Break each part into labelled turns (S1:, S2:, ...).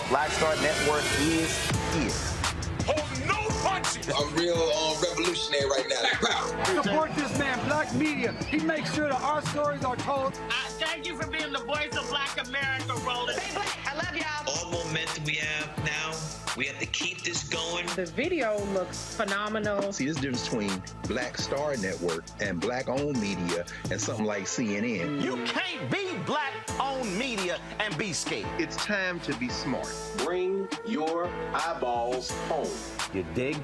S1: Black Star Network is here.
S2: Oh, no punches!
S3: I'm real revolutionary right now.
S4: Support this man, Black Media. He makes sure that our stories are told.
S5: Thank you for being the voice of Black America, Roland.
S6: Stay black. I love y'all.
S7: All momentum we have now, we have to keep this going.
S8: The video looks phenomenal.
S9: See, there's a difference between Black Star Network and black-owned media and something like CNN.
S1: You can't be black-owned media and be scared.
S10: It's time to be smart.
S11: Bring your eyeballs home.
S1: You dig?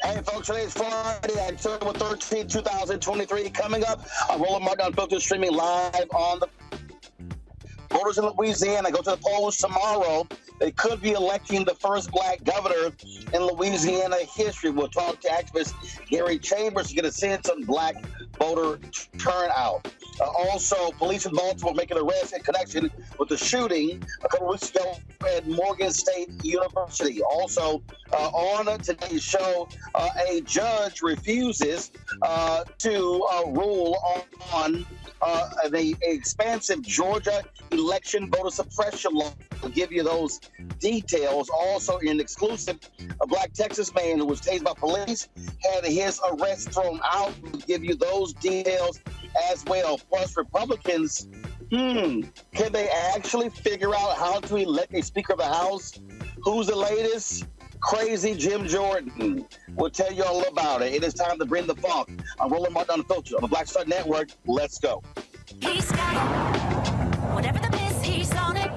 S1: Hey, folks, today's Friday, October 13, 2023. Coming up, Roland Martin Unfiltered, streaming live on the voters in Louisiana. Go to the polls tomorrow. They could be electing the first black governor in Louisiana history. We'll talk to activist Gary Chambers to get a sense of black voter turnout. Also, police in Baltimore making arrests in connection with the shooting a couple weeks ago at Morgan State University. Also, on today's show, a judge refuses to rule on the expansive Georgia election voter suppression law. We'll give you those details. Also, in exclusive, a black Texas man who was tased by police had his arrest thrown out. We'll give you those details as well. Plus, Republicans, can they actually figure out how to elect a Speaker of the House? Who's the latest? Crazy Jim Jordan. We'll tell you all about it. It is time to bring the funk. I'm Roland Martin Unfiltered on the Black Star Network. Let's go.
S6: He's got it. Whatever the miss, he's on it.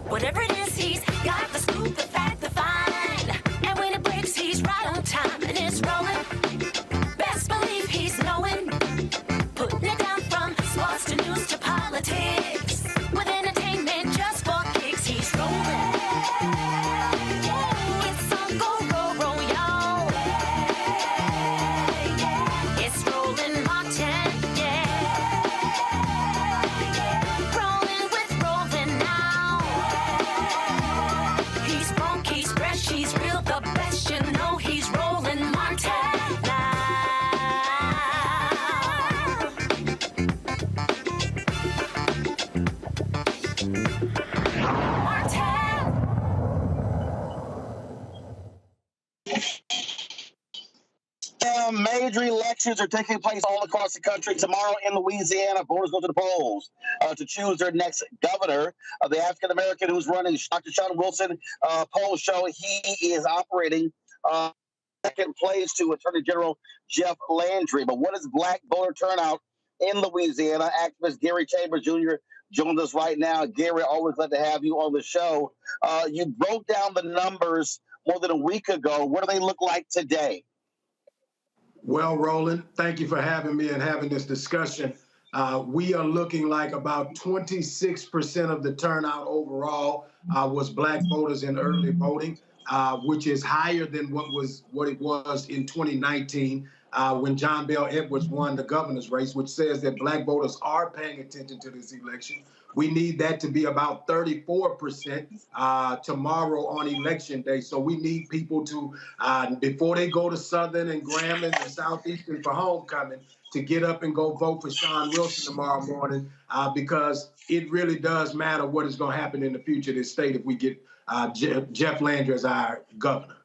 S6: Whatever it is, he's got the scoop, the fact, the find. And when it breaks, he's right on time and it's rolling. Best believe he's knowing. Putting it down from sports to news to politics. With entertainment just for kicks, he's rolling.
S1: Some major elections are taking place all across the country. Tomorrow in Louisiana, voters go to the polls to choose their next governor. The African-American who's running, Dr. Sean Wilson, polls show he is operating second place to Attorney General Jeff Landry. But what is black voter turnout in Louisiana? Activist Gary Chambers Jr. joins us right now. Gary, always glad to have you on the show. You broke down the numbers more than a week ago. What do they look like today?
S10: Well, Roland, thank you for having me and having this discussion. We are looking like about 26% of the turnout overall was black voters in early voting, which is higher than what it was in 2019 when John Bell Edwards won the governor's race, which says that black voters are paying attention to this election. We need that to be about 34% tomorrow on election day. So we need people to, before they go to Southern and Grambling and Southeastern for homecoming, to get up and go vote for Sean Wilson tomorrow morning, because it really does matter what is going to happen in the future of this state if we get Jeff Landry as our governor.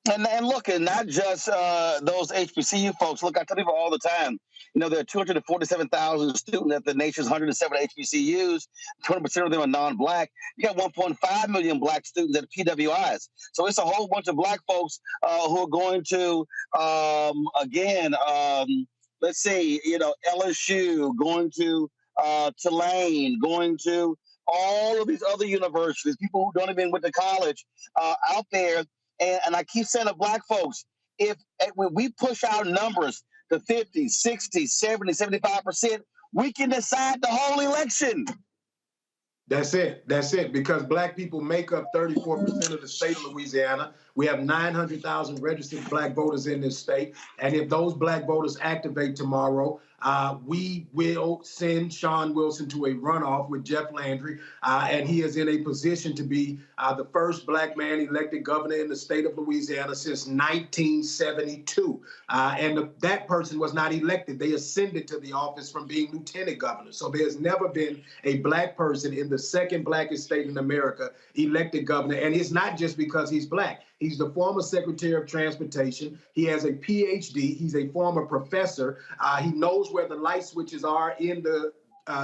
S1: And look, and not just those HBCU folks. Look, I tell people all the time, you know, there are 247,000 students at the nation's 107 HBCUs. 20% of them are non-black. You got 1.5 million black students at PWIs. So it's a whole bunch of black folks who are going to, let's see, you know, LSU, going to Tulane, going to all of these other universities, people who don't even went to college out there. And I keep saying to black folks, when we push our numbers to 50, 60, 70, 75%, we can decide the whole election.
S10: That's it. That's it. Because black people make up 34% of the state of Louisiana. We have 900,000 registered black voters in this state. And if those black voters activate tomorrow, we will send Sean Wilson to a runoff with Jeff Landry. And he is in a position to be the first black man elected governor in the state of Louisiana since 1972. And that person was not elected. They ascended to the office from being lieutenant governor. So there's never been a black person in the second blackest state in America elected governor. And it's not just because he's black. He's the former Secretary of Transportation. He has a PhD. He's a former professor. He knows where the light switches are in the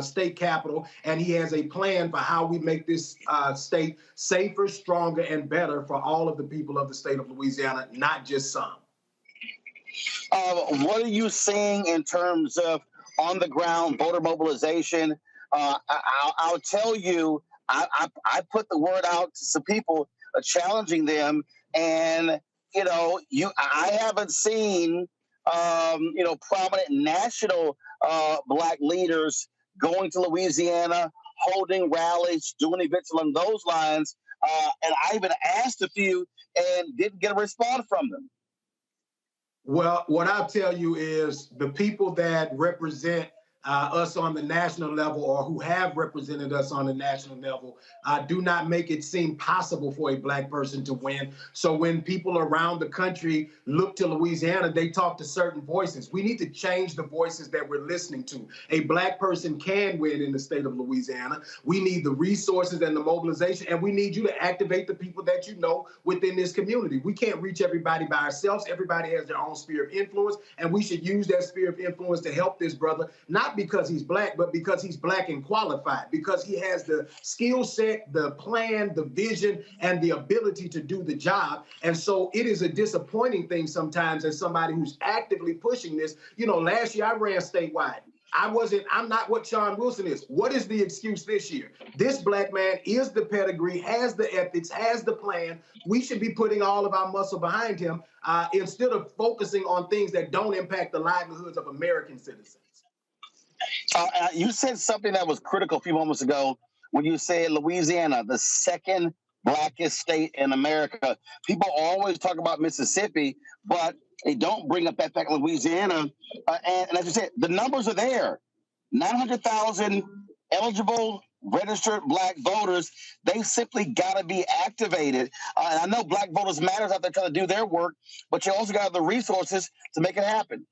S10: state capitol, and he has a plan for how we make this state safer, stronger, and better for all of the people of the state of Louisiana, not just some.
S1: What are you seeing in terms of on-the-ground voter mobilization? I'll tell you, I put the word out to some people challenging them, and I haven't seen prominent national black leaders going to Louisiana, holding rallies, doing events along those lines, and I even asked a few and didn't get a response from them.
S10: Well, what I'll tell you is the people that represent us on the national level, or who have represented us on the national level, do not make it seem possible for a black person to win. So when people around the country look to Louisiana, they talk to certain voices. We need to change the voices that we're listening to. A black person can win in the state of Louisiana. We need the resources and the mobilization, and we need you to activate the people that you know within this community. We can't reach everybody by ourselves. Everybody has their own sphere of influence, and we should use that sphere of influence to help this brother, not because he's black, but because he's black and qualified, because he has the skill set, the plan, the vision, and the ability to do the job. And so it is a disappointing thing sometimes as somebody who's actively pushing this. You know, last year I ran statewide. I'm not what Sean Wilson is. What is the excuse this year? This black man is the pedigree, has the ethics, has the plan. We should be putting all of our muscle behind him instead of focusing on things that don't impact the livelihoods of American citizens.
S1: You said something that was critical a few moments ago when you said Louisiana, the second blackest state in America. People always talk about Mississippi, but they don't bring up that fact of Louisiana. And as you said, the numbers are there. 900,000 eligible registered black voters. They simply got to be activated. And I know Black Voters Matters out there trying to do their work, but you also got the resources to make it happen.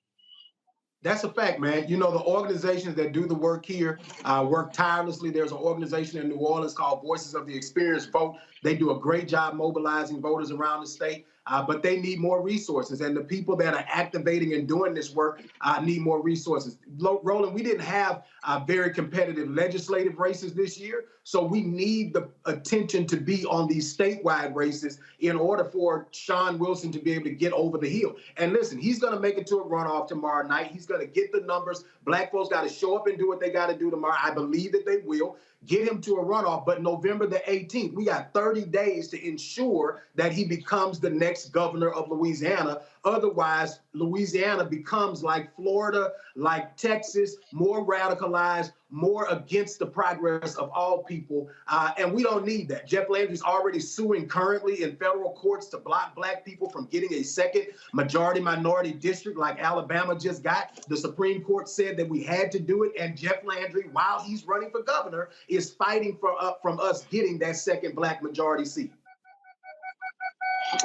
S10: That's a fact, man. You know, the organizations that do the work here work tirelessly. There's an organization in New Orleans called Voices of the Experienced Vote They do a great job mobilizing voters around the state, but they need more resources. And the people that are activating and doing this work need more resources. Roland, we didn't have very competitive legislative races this year, so we need the attention to be on these statewide races in order for Sean Wilson to be able to get over the hill. And listen, he's going to make it to a runoff tomorrow night. He's going to get the numbers. Black folks got to show up and do what they got to do tomorrow. I believe that they will get him to a runoff. But November the 18th, we got 30 days to ensure that he becomes the next governor of Louisiana. Otherwise, Louisiana becomes like Florida, like Texas, more radicalized, more against the progress of all people. And we don't need that. Jeff Landry's already suing currently in federal courts to block Black people from getting a second majority-minority district like Alabama just got. The Supreme Court said that we had to do it. And Jeff Landry, while he's running for governor, is fighting from us getting that second Black majority seat.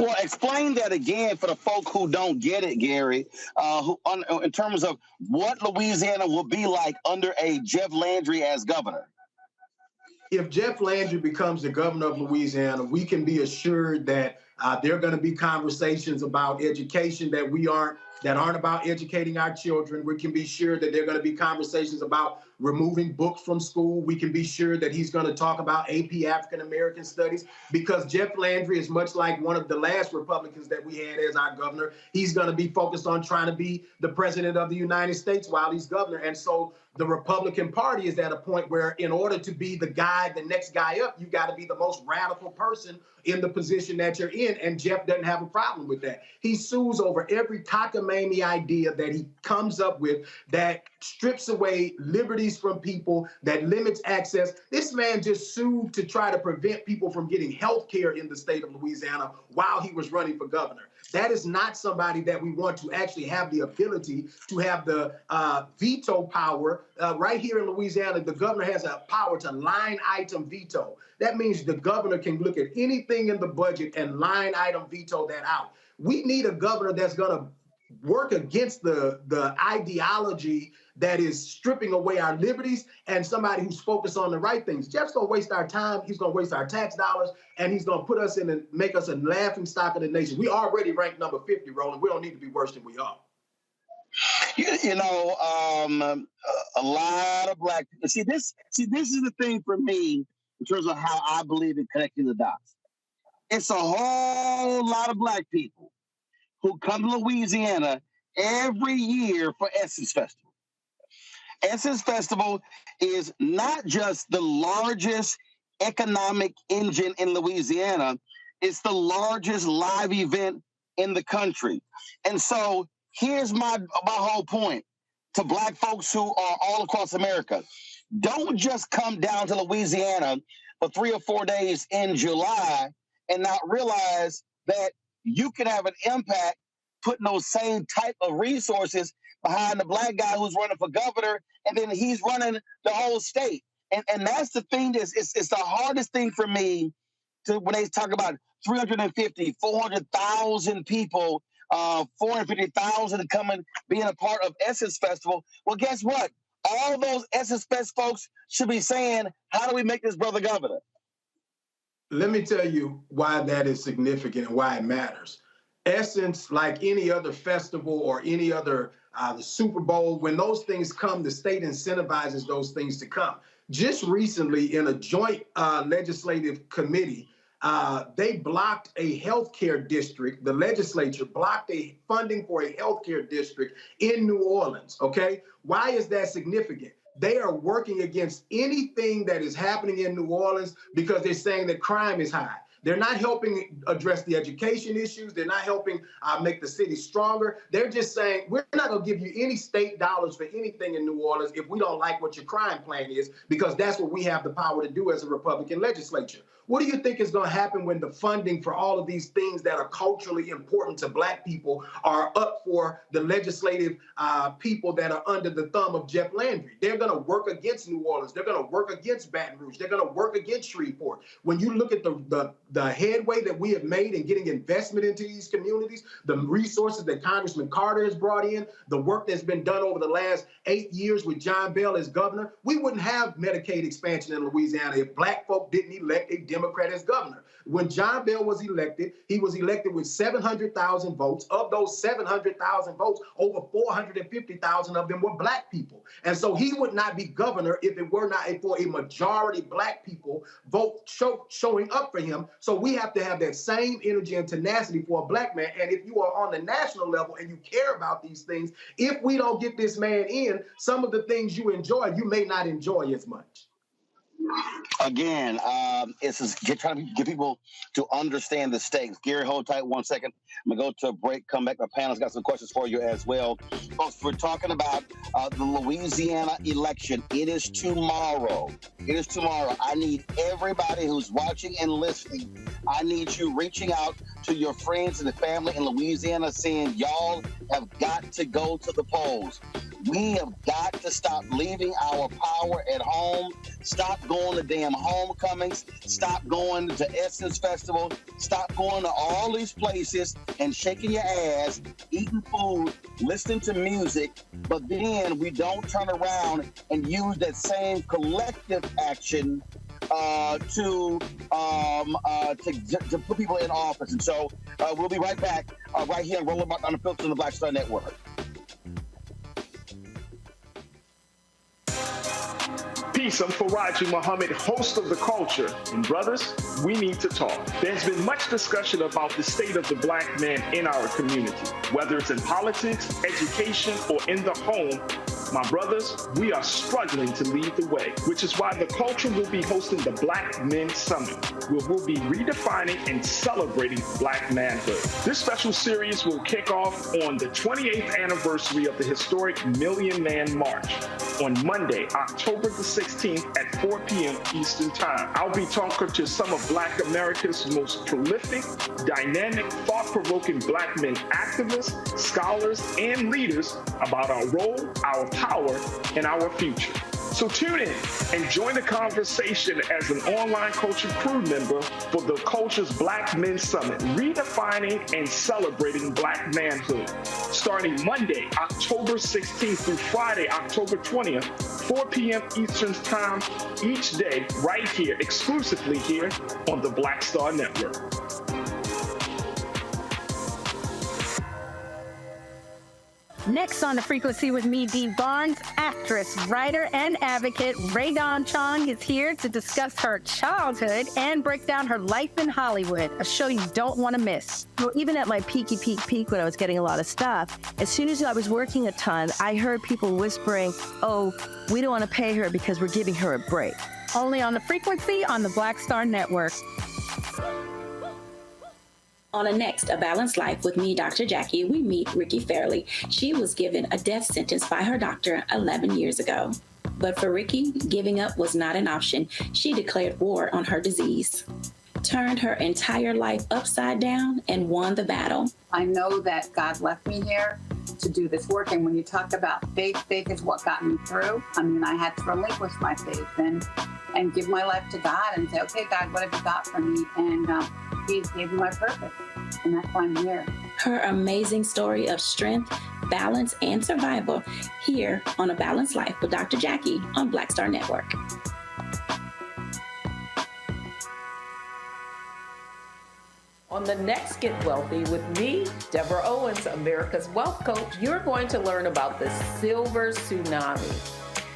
S1: Well, explain that again for the folk who don't get it, Gary, in terms of what Louisiana will be like under a Jeff Landry as governor.
S10: If Jeff Landry becomes the governor of Louisiana, we can be assured that there are going to be conversations about education that aren't about educating our children. We can be sure that there are going to be conversations about removing books from school. We can be sure that he's going to talk about AP African American studies, because Jeff Landry is much like one of the last Republicans that we had as our governor. He's going to be focused on trying to be the president of the United States while he's governor. And so the Republican Party is at a point where in order to be the next guy up, you got to be the most radical person in the position that you're in. And Jeff doesn't have a problem with that. He sues over every cockamamie idea that he comes up with that strips away liberties from people, that limits access. This man just sued to try to prevent people from getting health care in the state of Louisiana while he was running for governor. That is not somebody that we want to actually have the ability to have the veto power. Right here in Louisiana, the governor has a power to line item veto. That means the governor can look at anything in the budget and line item veto that out. We need a governor that's going to work against the ideology that is stripping away our liberties, and somebody who's focused on the right things. Jeff's going to waste our time. He's going to waste our tax dollars, and he's going to put us in and make us a laughing stock of the nation. We already ranked number 50, Roland. We don't need to be worse than we are.
S1: A lot of Black people. See, this is the thing for me in terms of how I believe in connecting the dots. It's a whole lot of Black people who come to Louisiana every year for Essence Festival. Essence Festival is not just the largest economic engine in Louisiana, it's the largest live event in the country. And so here's my whole point to Black folks who are all across America. Don't just come down to Louisiana for 3 or 4 days in July and not realize that you can have an impact putting those same type of resources behind the Black guy who's running for governor, and then he's running the whole state. And that's the thing it's the hardest thing for me to when they talk about 350, 400,000 people, 450,000 coming, being a part of Essence Festival. Well, guess what? All those Essence Fest folks should be saying, how do we make this brother governor?
S10: Let me tell you why that is significant and why it matters. Essence, like any other festival or any other, the Super Bowl, when those things come, the state incentivizes those things to come. Just recently, in a joint legislative committee, they blocked a healthcare district. The legislature blocked a funding for a healthcare district in New Orleans, okay? Why is that significant? They are working against anything that is happening in New Orleans because they're saying that crime is high. They're not helping address the education issues. They're not helping make the city stronger. They're just saying, we're not going to give you any state dollars for anything in New Orleans if we don't like what your crime plan is, because that's what we have the power to do as a Republican legislature. What do you think is going to happen when the funding for all of these things that are culturally important to Black people are up for the legislative people that are under the thumb of Jeff Landry? They're going to work against New Orleans. They're going to work against Baton Rouge. They're going to work against Shreveport. When you look at the headway that we have made in getting investment into these communities, the resources that Congressman Carter has brought in, the work that's been done over the last 8 years with John Bell as governor, we wouldn't have Medicaid expansion in Louisiana if Black folk didn't elect a Democrat as governor. When John Bell was elected, he was elected with 700,000 votes. Of those 700,000 votes, over 450,000 of them were black people. And so he would not be governor if it were not for a majority black people vote showing up for him. So we have to have that same energy and tenacity for a black man. And if you are on the national level and you care about these things, if we don't get this man in, some of the things you enjoy, you may not enjoy as much.
S1: Again, it's just trying to get people to understand the stakes. Gary, hold tight 1 second. I'm going to go to a break, come back. My panel's got some questions for you as well. Folks, we're talking about the Louisiana election. It is tomorrow. It is tomorrow. I need everybody who's watching and listening. I need you reaching out to your friends and the family in Louisiana saying, y'all have got to go to the polls. We have got to stop leaving our power at home. Stop going to damn homecomings. Stop going to Essence Festival. Stop going to all these places and shaking your ass, eating food, listening to music, but then we don't turn around and use that same collective action to put people in office. And so we'll be right back right here on Roland on the Filter on the Black Star Network.
S12: Peace, I'm Faraji Muhammad, host of The Culture. And brothers, we need to talk. There's been much discussion about the state of the black man in our community, whether it's in politics, education, or in the home. My brothers, we are struggling to lead the way, which is why The Culture will be hosting the Black Men Summit, where we'll be redefining and celebrating black manhood. This special series will kick off on the 28th anniversary of the historic Million Man March on Monday, October the 16th at 4 p.m. Eastern Time. I'll be talking to some of Black America's most prolific, dynamic, thought-provoking black men activists, scholars, and leaders about our role, our power, and our future. So tune in and join the conversation as an online culture crew member for The Culture's Black Men Summit, redefining and celebrating black manhood. Starting Monday, October 16th through Friday, October 20th, 4 p.m. Eastern Time each day, right here, exclusively here on the Black Star Network.
S13: Next on The Frequency with me, Dee Barnes, actress, writer, and advocate Ray Dawn Chong is here to discuss her childhood and break down her life in Hollywood, a show you don't want to miss. Well, even at my peak when I was getting a lot of stuff, as soon as I was working a ton, I heard people whispering, oh, we don't want to pay her because we're giving her a break. Only on The Frequency on the Black Star Network.
S14: On a next A Balanced Life with me, Dr. Jackie, we meet Ricky Fairley. She was given a death sentence by her doctor 11 years ago. But for Ricky, giving up was not an option. She declared war on her disease, turned her entire life upside down, and won the battle.
S15: I know that God left me here to do this work. And when you talk about faith, faith is what got me through. I mean, I had to relinquish my faith and give my life to God and say, okay, God, what have you got for me? And He gave me my purpose. And that's why I'm here.
S14: Her amazing story of strength, balance, and survival here on A Balanced Life with Dr. Jackie on Black Star Network.
S8: On the next Get Wealthy with me, Deborah Owens, America's Wealth Coach, you're going to learn about the silver tsunami,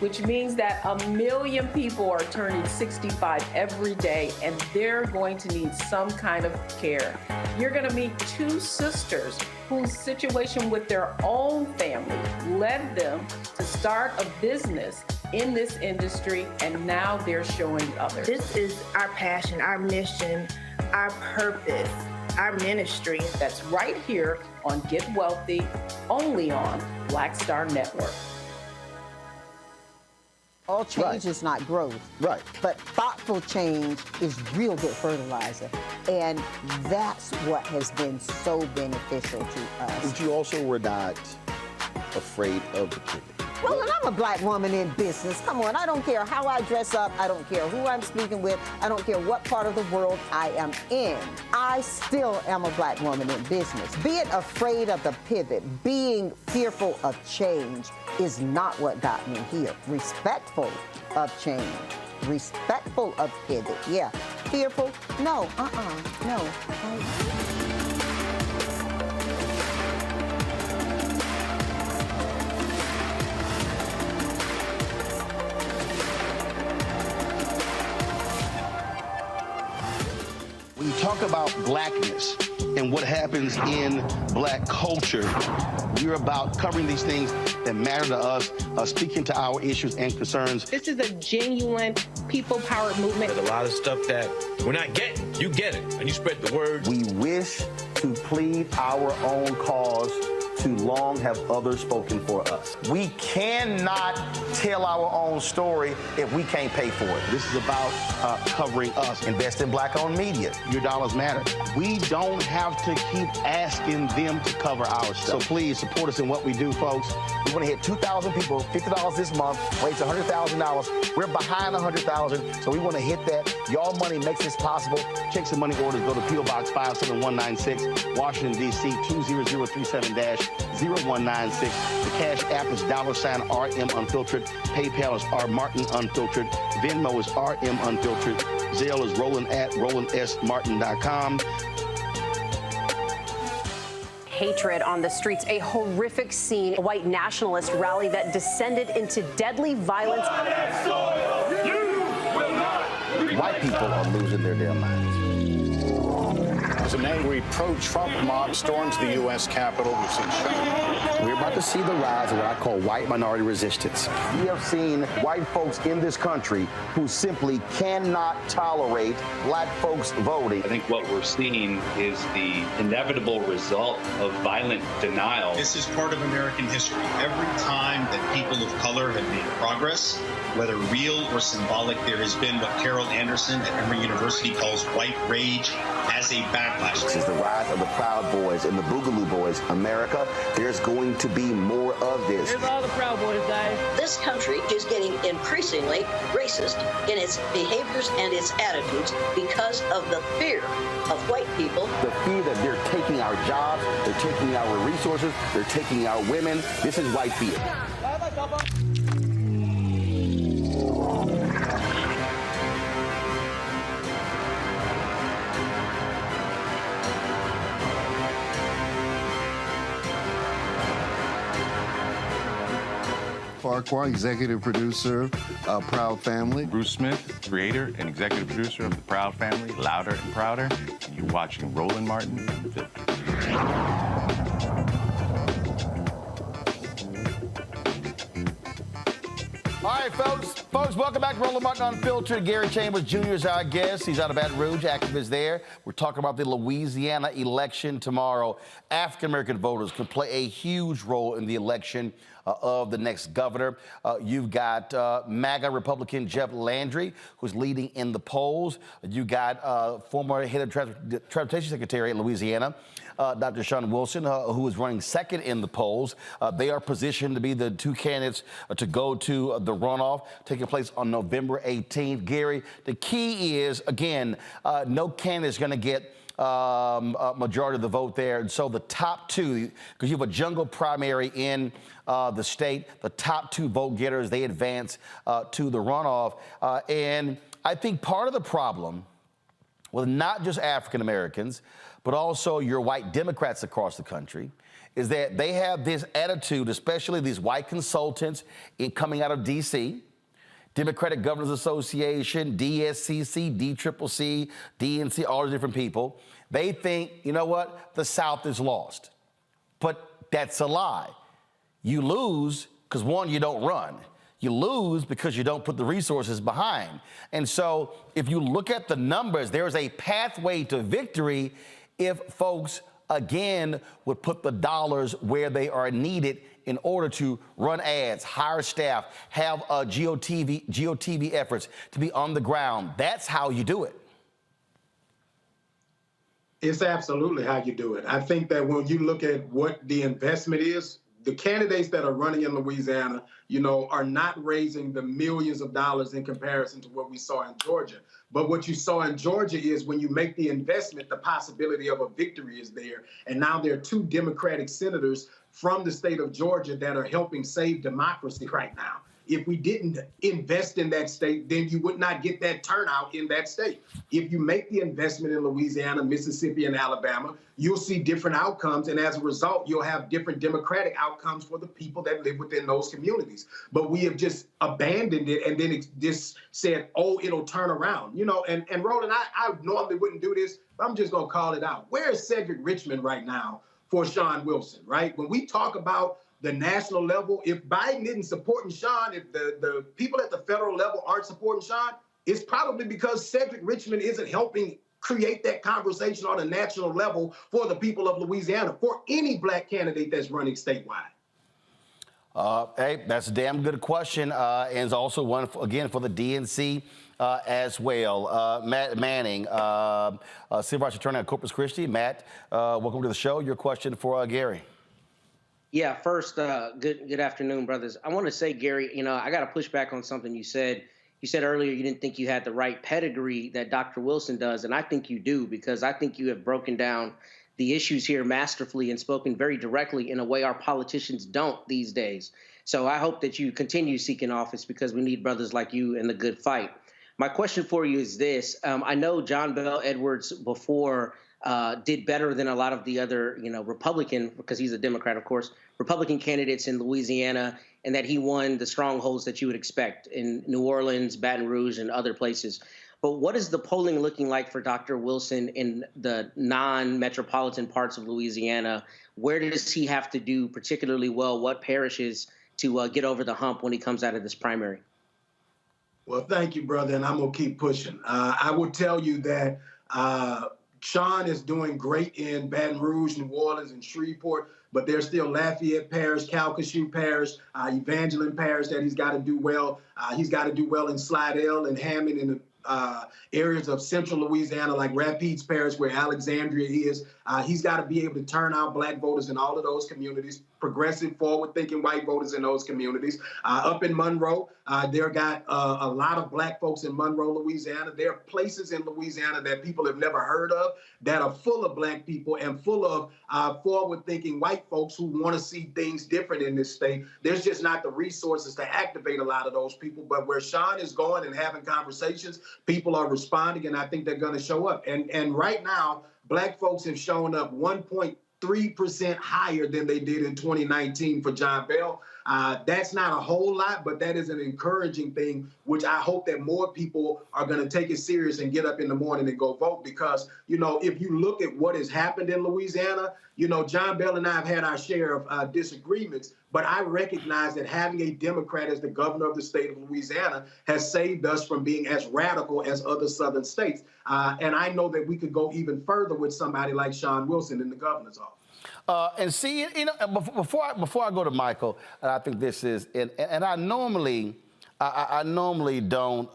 S8: which means that 1 million people are turning 65 every day, and they're going to need some kind of care. You're going to meet two sisters whose situation with their own family led them to start a business in this industry, and now they're showing others.
S16: This is our passion, our mission, our purpose, our ministry.
S8: That's right here on Get Wealthy, only on Black Star Network.
S17: All change is not growth.
S9: Right.
S17: But thoughtful change is real good fertilizer. And that's what has been so beneficial to us.
S9: But you also were not afraid of the pivot.
S17: Well, and I'm a black woman in business. Come on, I don't care how I dress up. I don't care who I'm speaking with. I don't care what part of the world I am in. I still am a black woman in business. Being afraid of the pivot, being fearful of change is not what got me here. Respectful of change respectful of it. Yeah. Fearful? No. No.
S1: When you talk about blackness and what happens in black culture, we're about covering these things that matter to us, speaking to our issues and concerns.
S8: This is a genuine people-powered movement.
S2: There's a lot of stuff that we're not getting. You get it, and you spread the word.
S1: We wish to plead our own cause. Too long have others spoken for us. We cannot tell our own story if we can't pay for it. This is about covering us. Invest in black-owned media. Your dollars matter. We don't have to keep asking them to cover our stuff. So please support us in what we do, folks. We want to hit 2,000 people, $50 this month, raise $100,000. We're behind 100,000, so we want to hit that. Y'all money makes this possible. Checks and money orders go to P.O. Box 57196, Washington, D.C. 20037-0196. The Cash App is $RM Unfiltered. PayPal is R Martin Unfiltered. Venmo is RM Unfiltered. Zelle is Roland at RolandSMartin.com.
S18: Hatred on the streets, a horrific scene, a white nationalist rally that descended into deadly violence.
S1: White people are losing their damn minds.
S19: As an angry pro-Trump mob storms the U.S. Capitol, we've seen shooting.
S1: We're about to see the rise of what I call white minority resistance. We have seen white folks in this country who simply cannot tolerate black folks voting.
S20: I think what we're seeing is the inevitable result of violent denial.
S21: This is part of American history. Every time that people of color have made progress, whether real or symbolic, there has been what Carol Anderson at Emory University calls white rage as a backlash.
S1: This is the rise of the Proud Boys and the Boogaloo Boys. America, there's going to be more of this.
S22: Here's all the Proud Boys, guys.
S23: This country is getting increasingly racist in its behaviors and its attitudes because of the fear of white people.
S1: The fear that they're taking our jobs, they're taking our resources, they're taking our women. This is white fear.
S24: Farquhar, executive producer of Proud Family.
S25: Bruce Smith, creator and executive producer of The Proud Family, Louder and Prouder. And you're watching Roland Martin Unfiltered.
S1: All right, folks, welcome back to Roland Martin Unfiltered. Gary Chambers Jr. is our guest. He's out of Baton Rouge, activist there. We're talking about the Louisiana election tomorrow. African-American voters can play a huge role in the election of the next governor. You've got MAGA Republican Jeff Landry, who's leading in the polls. You got former head of Transportation Secretary in Louisiana, Dr. Sean Wilson, who is running second in the polls. They are positioned to be the two candidates to go to the runoff taking place on November 18th. Gary, the key is, again, no candidate is going to get a majority of the vote there. And so the top two, because you have a jungle primary in the state, the top two vote getters, they advance to the runoff. And I think part of the problem with not just African Americans, but also your white Democrats across the country, is that they have this attitude, especially these white consultants coming out of D.C., Democratic Governors Association, DSCC, DCCC, DNC, all the different people. They think, you know what, the South is lost. But that's a lie. You lose because, one, you don't run. You lose because you don't put the resources behind. And so if you look at the numbers, there's a pathway to victory if folks, again, would put the dollars where they are needed in order to run ads, hire staff, have GOTV efforts to be on the ground. That's how you do it.
S10: It's absolutely how you do it. I think that when you look at what the investment is, the candidates that are running in Louisiana, are not raising the millions of dollars in comparison to what we saw in Georgia. But what you saw in Georgia is when you make the investment, the possibility of a victory is there. And now there are two Democratic senators from the state of Georgia that are helping save democracy right now. if we didn't invest in that state, then you would not get that turnout in that state. If you make the investment in Louisiana, Mississippi, and Alabama, you'll see different outcomes. And as a result, you'll have different democratic outcomes for the people that live within those communities. But we have just abandoned it and then just said, oh, it'll turn around. You know, and Roland, I normally wouldn't do this, but I'm just going to call it out. Where is Cedric Richmond right now for Sean Wilson, right? When we talk about the national level, if Biden isn't supporting Sean, if the people at the federal level aren't supporting Sean, it's probably because Cedric Richmond isn't helping create that conversation on a national level for the people of Louisiana, for any black candidate that's running statewide.
S3: Hey, that's a damn good question, and it's also one, again, for the DNC as well. Matt Manning, Civil Rights Attorney at Corpus Christi. Matt, welcome to the show. Your question for Gary.
S4: Yeah, first, good afternoon, brothers. I want to say, Gary, you know, I got to push back on something you said. You said earlier you didn't think you had the right pedigree that Dr. Wilson does, and I think you do, because I think you have broken down the issues here masterfully and spoken very directly in a way our politicians don't these days. So I hope that you continue seeking office, because we need brothers like you in the good fight. My question for you is this. I know John Bel Edwards before did better than a lot of the other, you know, Republican, because he's a Democrat, of course, Republican candidates in Louisiana, and that he won the strongholds that you would expect in New Orleans, Baton Rouge, and other places. But what is the polling looking like for Dr. Wilson in the non-metropolitan parts of Louisiana? Where does he have to do particularly well? What parishes to get over the hump when he comes out of this primary?
S10: Well, thank you, brother, and I'm going to keep pushing. I will tell you that Sean is doing great in Baton Rouge, New Orleans, and Shreveport, but there's still Lafayette Parish, Calcasieu Parish, Evangeline Parish that he's got to do well. He's got to do well in Slidell and Hammond and the areas of central Louisiana like Rapides Parish, where Alexandria is. He's got to be able to turn out black voters in all of those communities, progressive, forward-thinking white voters in those communities. Up in Monroe, there got a lot of black folks in Monroe, Louisiana. There are places in Louisiana that people have never heard of that are full of black people and full of forward-thinking white folks who want to see things different in this state. There's just not the resources to activate a lot of those people. But where Sean is going and having conversations, people are responding, and I think they're going to show up. And right now, black folks have shown up 1.3% higher than they did in 2019 for John Bel. That's not a whole lot, but that is an encouraging thing, which I hope that more people are going to take it serious and get up in the morning and go vote. Because, you know, if you look at what has happened in Louisiana, you know, John Bel and I have had our share of disagreements, but I recognize that having a Democrat as the governor of the state of Louisiana has saved us from being as radical as other southern states. And I know that we could go even further with somebody like Sean Wilson in the governor's office.
S3: And see, you know, before I go to Michael, I think this is, and I normally don't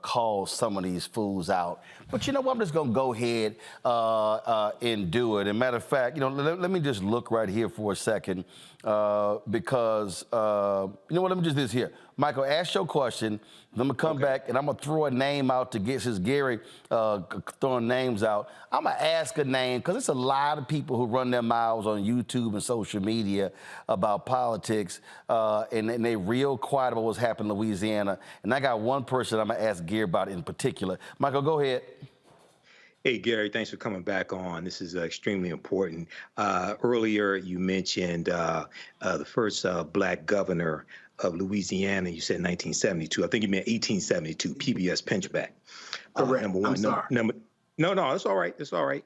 S3: call some of these fools out, but you know what? I'm just gonna go ahead and do it. And matter of fact, you know, let me just look right here for a second, because you know what? Let me just do this here. Michael, ask your question. I'm gonna come back and I'm gonna throw a name out to get since Gary throwing names out. I'm gonna ask a name because it's a lot of people who run their mouths on YouTube and social media about politics, and they real quiet about what's happening in Louisiana. And I got one person I'm gonna ask Gary about in particular. Michael, go ahead.
S9: Hey, Gary, thanks for coming back on. This is extremely important. Earlier, you mentioned the first black governor of Louisiana. You said 1972. I think you meant 1872, PBS Pinchback.
S10: Correct.
S9: Number one.
S10: I'm sorry.
S9: No, it's all right. It's all right.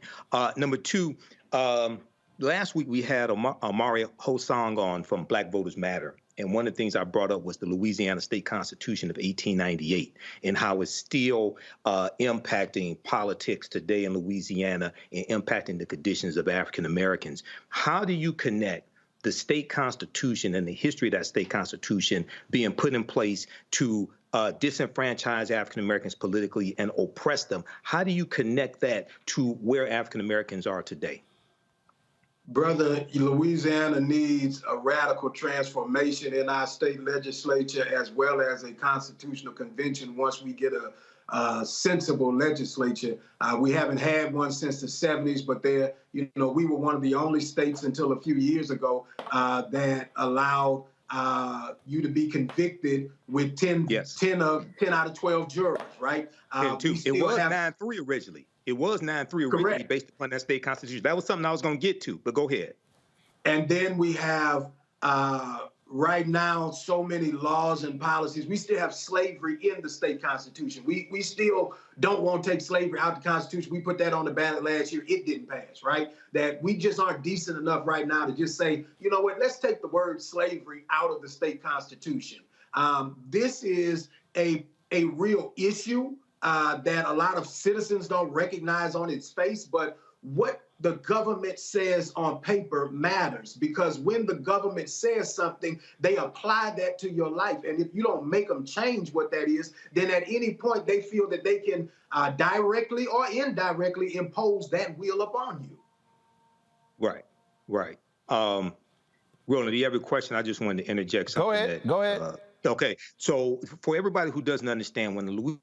S9: Number two, last week we had Amari Hosang on from Black Voters Matter. And one of the things I brought up was the Louisiana State Constitution of 1898 and how it's still impacting politics today in Louisiana and impacting the conditions of African Americans. How do you connect the state constitution and the history of that state constitution being put in place to disenfranchise African Americans politically and oppress them? How do you connect that to where African Americans are today?
S10: Brother, Louisiana needs a radical transformation in our state legislature as well as a constitutional convention once we get a sensible legislature. We haven't had one since the 70s, but we were one of the only states until a few years ago that allowed you to be convicted with 10 out of 12 jurors, right?
S9: It was 9-3 originally. It was 9-3 originally based upon that state constitution. That was something I was going to get to, but go ahead.
S10: And then we have right now so many laws and policies. We still have slavery in the state constitution. We still don't want to take slavery out of the Constitution. We put that on the ballot last year. It didn't pass, right? That we just aren't decent enough right now to just say, you know what, let's take the word slavery out of the state constitution. This is a real issue that a lot of citizens don't recognize on its face, but what the government says on paper matters, because when the government says something, they apply that to your life. And if you don't make them change what that is, then at any point they feel that they can directly or indirectly impose that will upon you.
S9: Right, right. Roland, do you have a question? I just wanted to interject something.
S3: Go ahead.
S9: Okay, so for everybody who doesn't understand, when the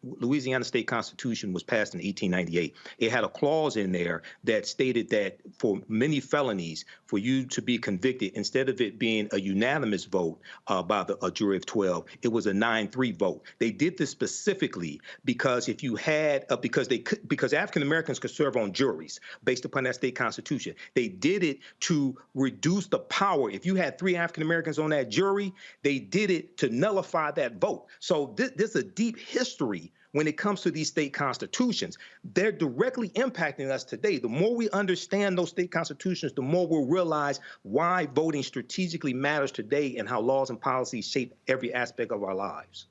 S9: Louisiana State Constitution was passed in 1898, it had a clause in there that stated that for many felonies, for you to be convicted, instead of it being a unanimous vote by a jury of 12, it was a 9-3 vote. They did this specifically because if you had, because African Americans could serve on juries based upon that state constitution. They did it to reduce the power. If you had 3 African Americans on that jury, they did it to nullify that vote. So there's a deep history when it comes to these state constitutions. They're directly impacting us today. The more we understand those state constitutions, the more we'll realize why voting strategically matters today and how laws and policies shape every aspect of our lives.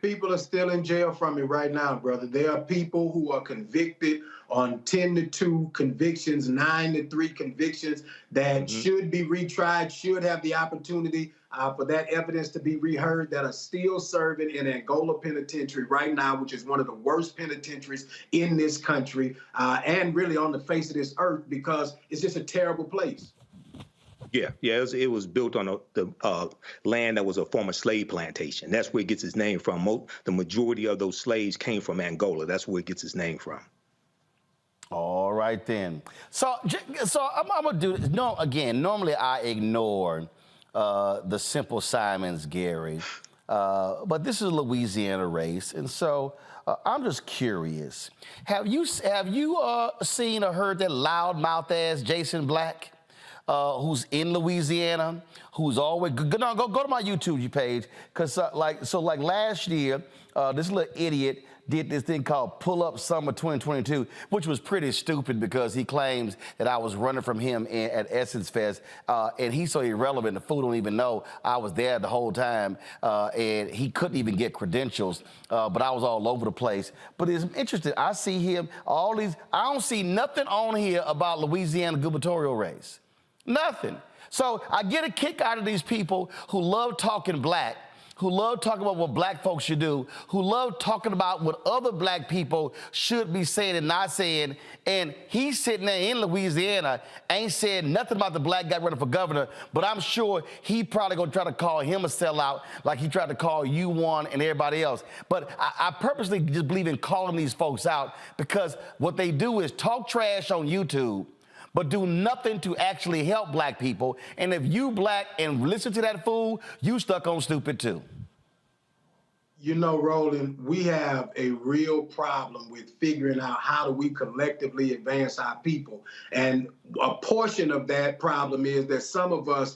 S10: People are still in jail from it right now, brother. There are people who are convicted on 10-2 convictions, 9-3 convictions that should be retried, should have the opportunity for that evidence to be reheard, that are still serving in Angola Penitentiary right now, which is one of the worst penitentiaries in this country and really on the face of this earth, because it's just a terrible place.
S9: Yeah, it was built on the land that was a former slave plantation. That's where it gets its name from. The majority of those slaves came from Angola. That's where it gets its name from.
S3: All right, then. So I'm going to do this. No, again, normally I ignore the simple Simons, Gary, but this is a Louisiana race, and so I'm just curious. Have you seen or heard that loudmouth ass Jason Black, who's in Louisiana, who's always go to my YouTube page, because like last year, this little idiot did this thing called Pull Up Summer 2022, which was pretty stupid because he claims that I was running from him at Essence Fest, and he's so irrelevant, the fool don't even know I was there the whole time, and he couldn't even get credentials, but I was all over the place. But it's interesting, I see him, I don't see nothing on here about Louisiana gubernatorial race. Nothing. So I get a kick out of these people who love talking black, who love talking about what black folks should do, who love talking about what other black people should be saying and not saying. And he's sitting there in Louisiana, ain't saying nothing about the black guy running for governor, but I'm sure he probably gonna try to call him a sellout like he tried to call you one and everybody else. But I purposely just believe in calling these folks out, because what they do is talk trash on YouTube, but do nothing to actually help black people. And if you black and listen to that fool, you stuck on stupid too.
S10: You know, Roland, we have a real problem with figuring out how do we collectively advance our people. And a portion of that problem is that some of us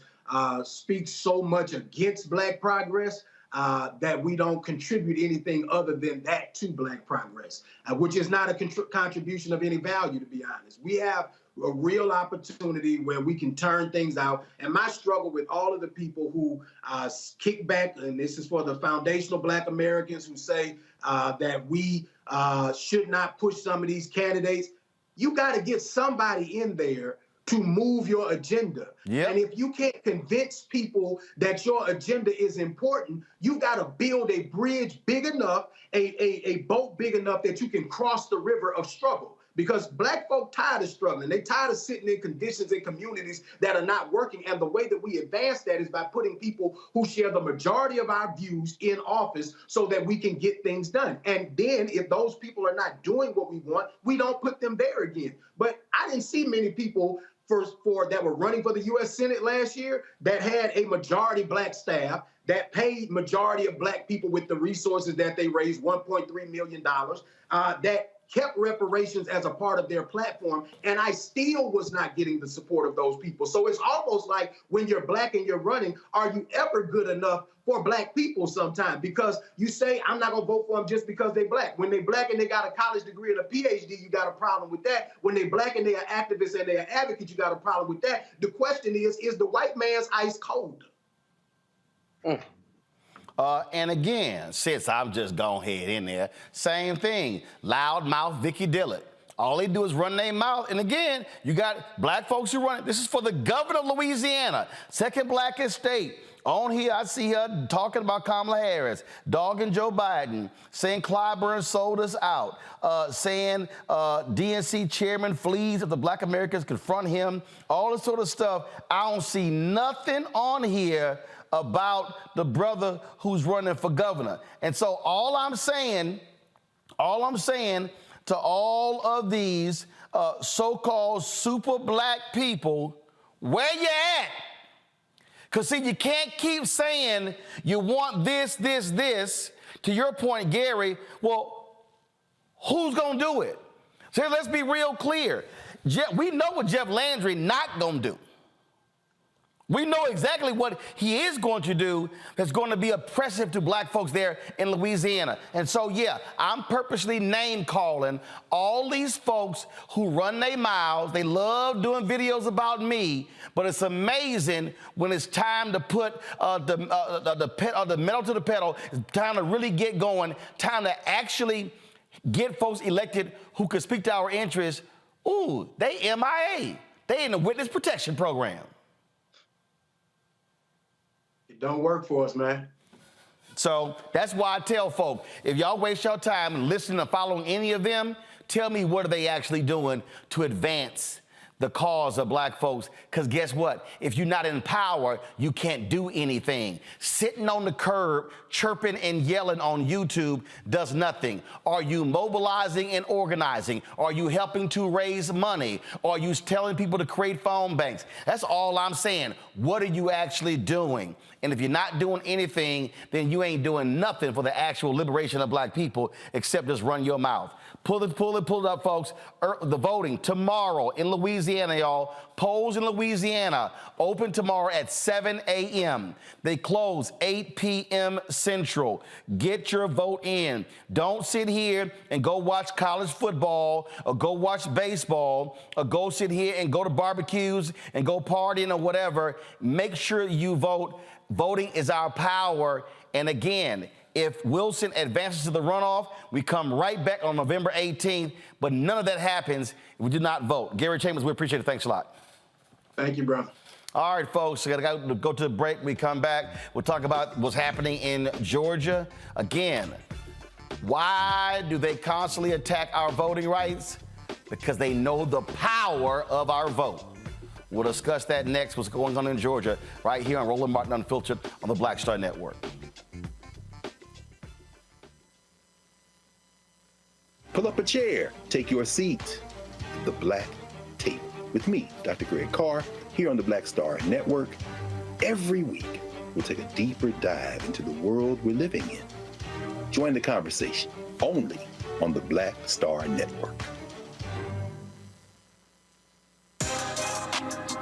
S10: speak so much against black progress that we don't contribute anything other than that to black progress, which is not a contribution of any value, to be honest. We have a real opportunity where we can turn things out. And my struggle with all of the people who kick back, and this is for the foundational black Americans who say that we should not push some of these candidates, you got to get somebody in there to move your agenda. Yep. And if you can't convince people that your agenda is important, you got to build a bridge big enough, a boat big enough that you can cross the river of struggle. Because black folk tired of struggling. They tired of sitting in conditions and communities that are not working. And the way that we advance that is by putting people who share the majority of our views in office so that we can get things done. And then if those people are not doing what we want, we don't put them there again. But I didn't see many people that were running for the U.S. Senate last year that had a majority black staff, that paid majority of black people with the resources that they raised, $1.3 million, that kept reparations as a part of their platform, and I still was not getting the support of those people. So it's almost like when you're black and you're running, are you ever good enough for black people sometimes? Because you say, I'm not gonna vote for them just because they black. When they black and they got a college degree and a PhD, you got a problem with that. When they black and they are activists and they are advocates, you got a problem with that. The question is the white man's ice cold?
S3: And again, since I'm just gone ahead in there, same thing. Loudmouth Vicky Dillard. All they do is run their mouth. And again, you got black folks who run it. This is for the governor of Louisiana, second blackest state. On here, I see her talking about Kamala Harris, dogging Joe Biden, saying Clyburn sold us out, saying DNC chairman flees if the black Americans confront him, all this sort of stuff. I don't see nothing on here about the brother who's running for governor. And so all I'm saying to all of these so-called super black people, where you at? Because, see, you can't keep saying you want this. To your point, Gary, well, who's going to do it? So let's be real clear. We know what Jeff Landry not going to do. We know exactly what he is going to do that's going to be oppressive to black folks there in Louisiana. And so, yeah, I'm purposely name-calling all these folks who run their mouths. They love doing videos about me, but it's amazing when it's time to put the metal to the pedal, it's time to really get going, time to actually get folks elected who can speak to our interests. Ooh, they MIA. They in the witness protection program.
S10: Don't work for us, man.
S3: So that's why I tell folk, if y'all waste your time listening or following any of them, tell me what are they actually doing to advance the cause of black folks. Because guess what? If you're not in power, you can't do anything. Sitting on the curb, chirping and yelling on YouTube does nothing. Are you mobilizing and organizing? Are you helping to raise money? Are you telling people to create phone banks? That's all I'm saying. What are you actually doing? And if you're not doing anything, then you ain't doing nothing for the actual liberation of black people except just run your mouth. Pull it up, folks. The voting tomorrow in Louisiana, y'all. Polls in Louisiana open tomorrow at 7 a.m. They close 8 p.m. Central. Get your vote in. Don't sit here and go watch college football or go watch baseball or go sit here and go to barbecues and go partying or whatever. Make sure you vote. Voting is our power. And again, if Wilson advances to the runoff, we come right back on November 18th, but none of that happens if we do not vote. Gary Chambers, we appreciate it. Thanks a lot.
S10: Thank you, brother.
S3: All right, folks, we got to go to the break. We come back. We'll talk about what's happening in Georgia. Again, why do they constantly attack our voting rights? Because they know the power of our vote. We'll discuss that next, what's going on in Georgia, right here on Roland Martin Unfiltered on the Black Star Network.
S5: Pull up a chair, take your seat. The Black Tape with me, Dr. Greg Carr, here on the Black Star Network. Every week, we'll take a deeper dive into the world we're living in. Join the conversation only on the Black Star Network.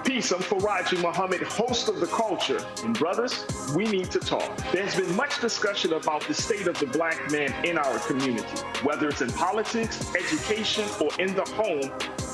S12: Peace, I'm Faraji Muhammad, host of The Culture. And brothers, we need to talk. There's been much discussion about the state of the black man in our community, whether it's in politics, education, or in the home.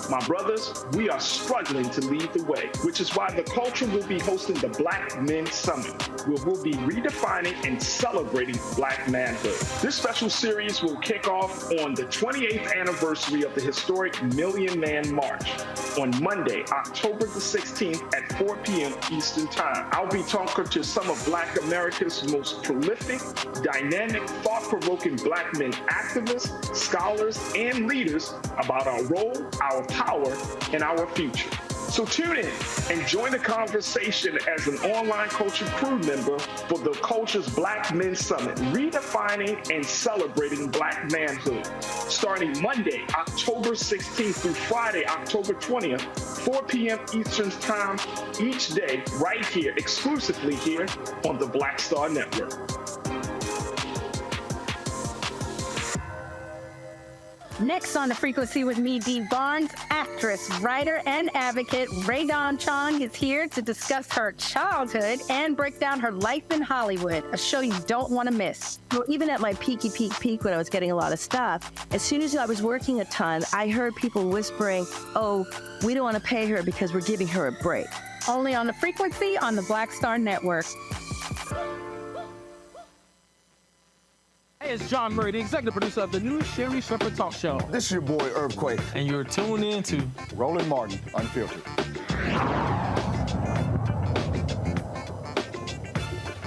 S12: My brothers, we are struggling to lead the way, which is why The Culture will be hosting the Black Men Summit, where we'll be redefining and celebrating black manhood. This special series will kick off on the 28th anniversary of the historic Million Man March on Monday, October the 16th at 4 p.m. Eastern Time. I'll be talking to some of Black America's most prolific, dynamic, thought-provoking black men activists, scholars, and leaders about our role, our power, and our future. So tune in and join the conversation as an online culture crew member for the Culture's Black Men Summit, redefining and celebrating Black manhood. Starting Monday, October 16th through Friday, October 20th, 4 p.m. Eastern Time each day, right here, exclusively here on the Black Star Network.
S6: Next on The Frequency with me, Dee Barnes, actress, writer, and advocate Ray Dawn Chong is here to discuss her childhood and break down her life in Hollywood, a show you don't want to miss.
S7: Well, even at my peak when I was getting a lot of stuff, as soon as I was working a ton, I heard people whispering, oh, we don't want to pay her because we're giving her a break.
S6: Only on The Frequency on the Black Star Network.
S11: Hey, it's John Murray, the executive producer of the new Sherry Shepherd Talk Show.
S13: This is your boy, Earthquake.
S11: And you're tuned in to
S13: Roland Martin, Unfiltered.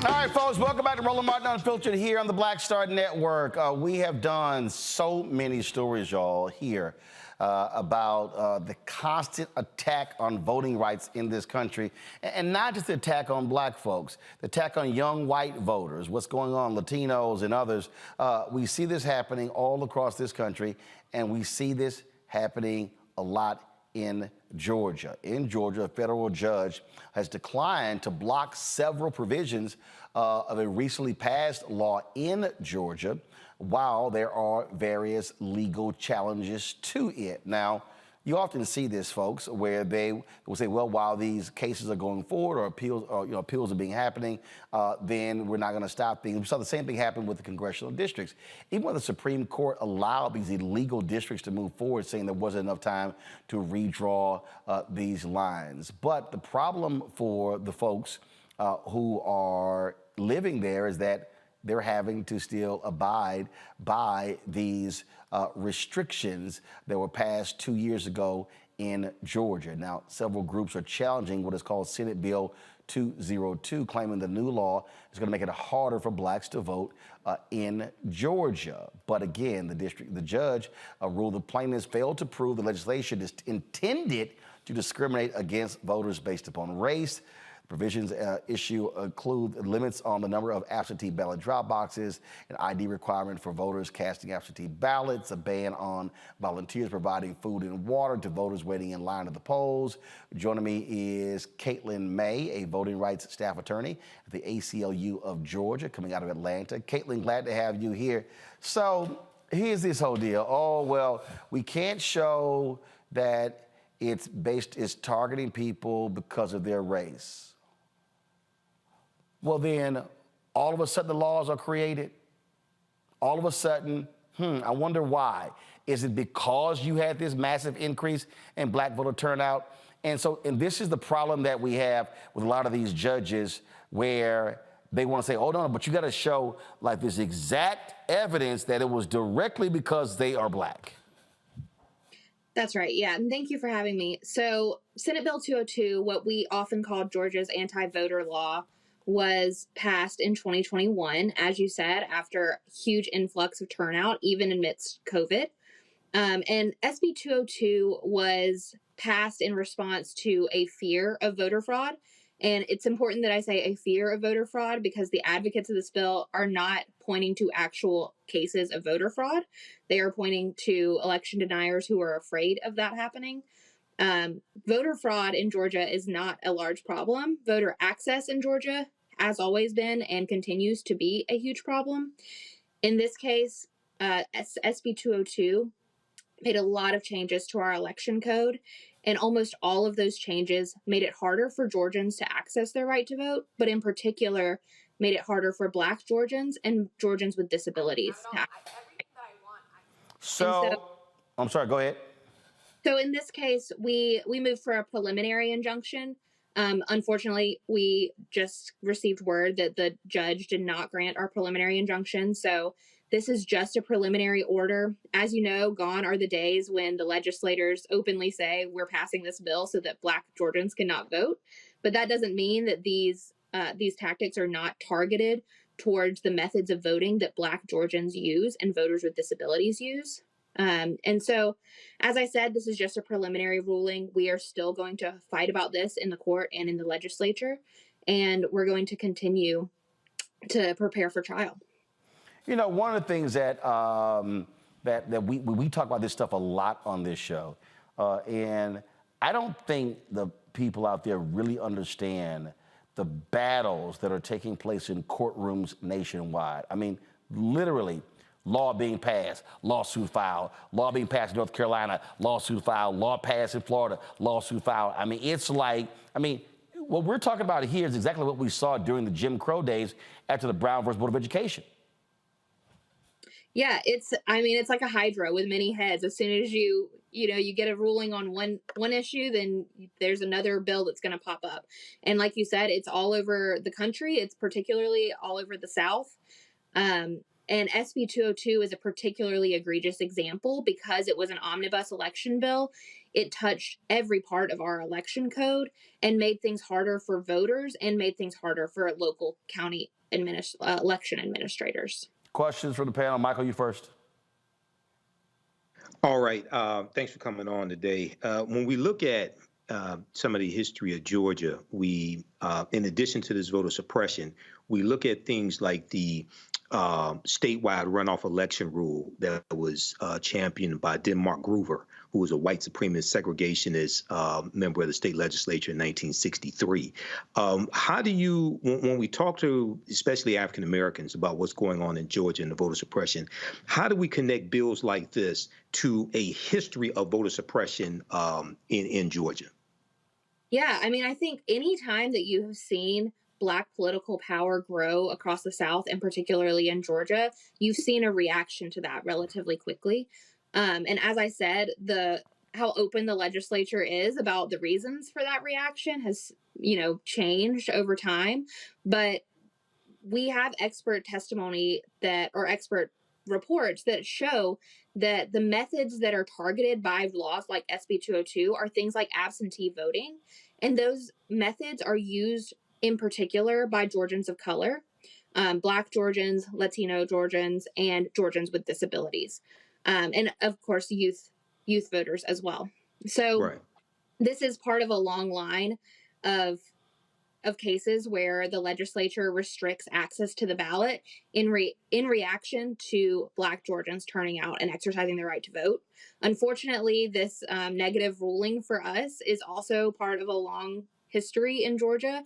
S3: All right, folks, welcome back to Roland Martin Unfiltered here on the Black Star Network. We have done so many stories, y'all, here about the constant attack on voting rights in this country. And not just the attack on black folks, the attack on young white voters, what's going on, Latinos and others. We see this happening all across this country, and we see this happening a lot in Georgia. In Georgia, a federal judge has declined to block several provisions of a recently passed law in Georgia, while there are various legal challenges to it. Now, you often see this, folks, where they will say, well, while these cases are going forward or appeals are being happening, then we're not going to stop things. We saw the same thing happen with the congressional districts. Even when the Supreme Court allowed these illegal districts to move forward, saying there wasn't enough time to redraw these lines. But the problem for the folks who are living there is that they're having to still abide by these restrictions that were passed 2 years ago in Georgia. Now, several groups are challenging what is called Senate Bill 202, claiming the new law is going to make it harder for blacks to vote in Georgia. But again, the judge ruled the plaintiffs failed to prove the legislation is intended to discriminate against voters based upon race. Provisions issue include limits on the number of absentee ballot drop boxes, an ID requirement for voters casting absentee ballots, a ban on volunteers providing food and water to voters waiting in line at the polls. Joining me is Caitlin May, a voting rights staff attorney at the ACLU of Georgia, coming out of Atlanta. Caitlin, glad to have you here. So here's this whole deal. Oh, well, we can't show that it's targeting people because of their race. Well, then, all of a sudden the laws are created. All of a sudden, I wonder why. Is it because you had this massive increase in black voter turnout? And this is the problem that we have with a lot of these judges, where they want to say, oh, no, but you got to show like this exact evidence that it was directly because they are black.
S22: That's right. Yeah. And thank you for having me. So Senate Bill 202, what we often call Georgia's anti-voter law, was passed in 2021, as you said, after a huge influx of turnout, even amidst COVID. And SB 202 was passed in response to a fear of voter fraud. And it's important that I say a fear of voter fraud, because the advocates of this bill are not pointing to actual cases of voter fraud. They are pointing to election deniers who are afraid of that happening. Voter fraud in Georgia is not a large problem. Voter access in Georgia has always been and continues to be a huge problem. In this case, SB 202 made a lot of changes to our election code, and almost all of those changes made it harder for Georgians to access their right to vote, but in particular made it harder for Black Georgians and Georgians with disabilities to access.
S3: I'm sorry, go ahead.
S22: So in this case, we moved for a preliminary injunction. Unfortunately, we just received word that the judge did not grant our preliminary injunction. So this is just a preliminary order. As you know, gone are the days when the legislators openly say we're passing this bill so that Black Georgians cannot vote. But that doesn't mean that these tactics are not targeted towards the methods of voting that Black Georgians use and voters with disabilities use. And so, as I said, this is just a preliminary ruling. We are still going to fight about this in the court and in the legislature, and we're going to continue to prepare for trial.
S3: You know, one of the things that that we talk about this stuff a lot on this show, and I don't think the people out there really understand the battles that are taking place in courtrooms nationwide. I mean, literally, law being passed, lawsuit filed, law being passed in North Carolina, lawsuit filed, law passed in Florida, lawsuit filed. I mean, it's like, what we're talking about here is exactly what we saw during the Jim Crow days after the Brown versus Board of Education.
S22: Yeah, it's like a hydra with many heads. As soon as you get a ruling on one issue, then there's another bill that's going to pop up. And like you said, it's all over the country. It's particularly all over the South. And SB 202 is a particularly egregious example because it was an omnibus election bill. It touched every part of our election code and made things harder for voters and made things harder for local county election administrators.
S3: Questions from the panel. Michael, you first.
S9: All right. Thanks for coming on today. When we look at some of the history of Georgia, we, in addition to this voter suppression, we look at things like the statewide runoff election rule that was championed by Denmark Groover, who was a white supremacist segregationist member of the state legislature in 1963. How do you, when we talk to especially African Americans about what's going on in Georgia and the voter suppression, how do we connect bills like this to a history of voter suppression in Georgia?
S22: Yeah, I think any time that you have seen Black political power grow across the South, and particularly in Georgia, you've seen a reaction to that relatively quickly. And as I said, how open the legislature is about the reasons for that reaction has, changed over time. But we have expert testimony or expert reports that show that the methods that are targeted by laws like SB 202 are things like absentee voting. And those methods are used in particular by Georgians of color, Black Georgians, Latino Georgians, and Georgians with disabilities. And of course, youth voters as well. So This is part of a long line of cases where the legislature restricts access to the ballot in reaction to Black Georgians turning out and exercising their right to vote. Unfortunately, this negative ruling for us is also part of a long history in Georgia.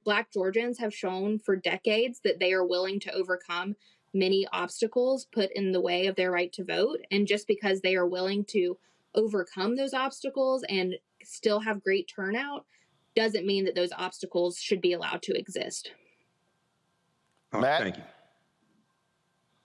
S22: Black Georgians have shown for decades that they are willing to overcome many obstacles put in the way of their right to vote. And just because they are willing to overcome those obstacles and still have great turnout doesn't mean that those obstacles should be allowed to exist.
S3: Matt?
S9: Thank you.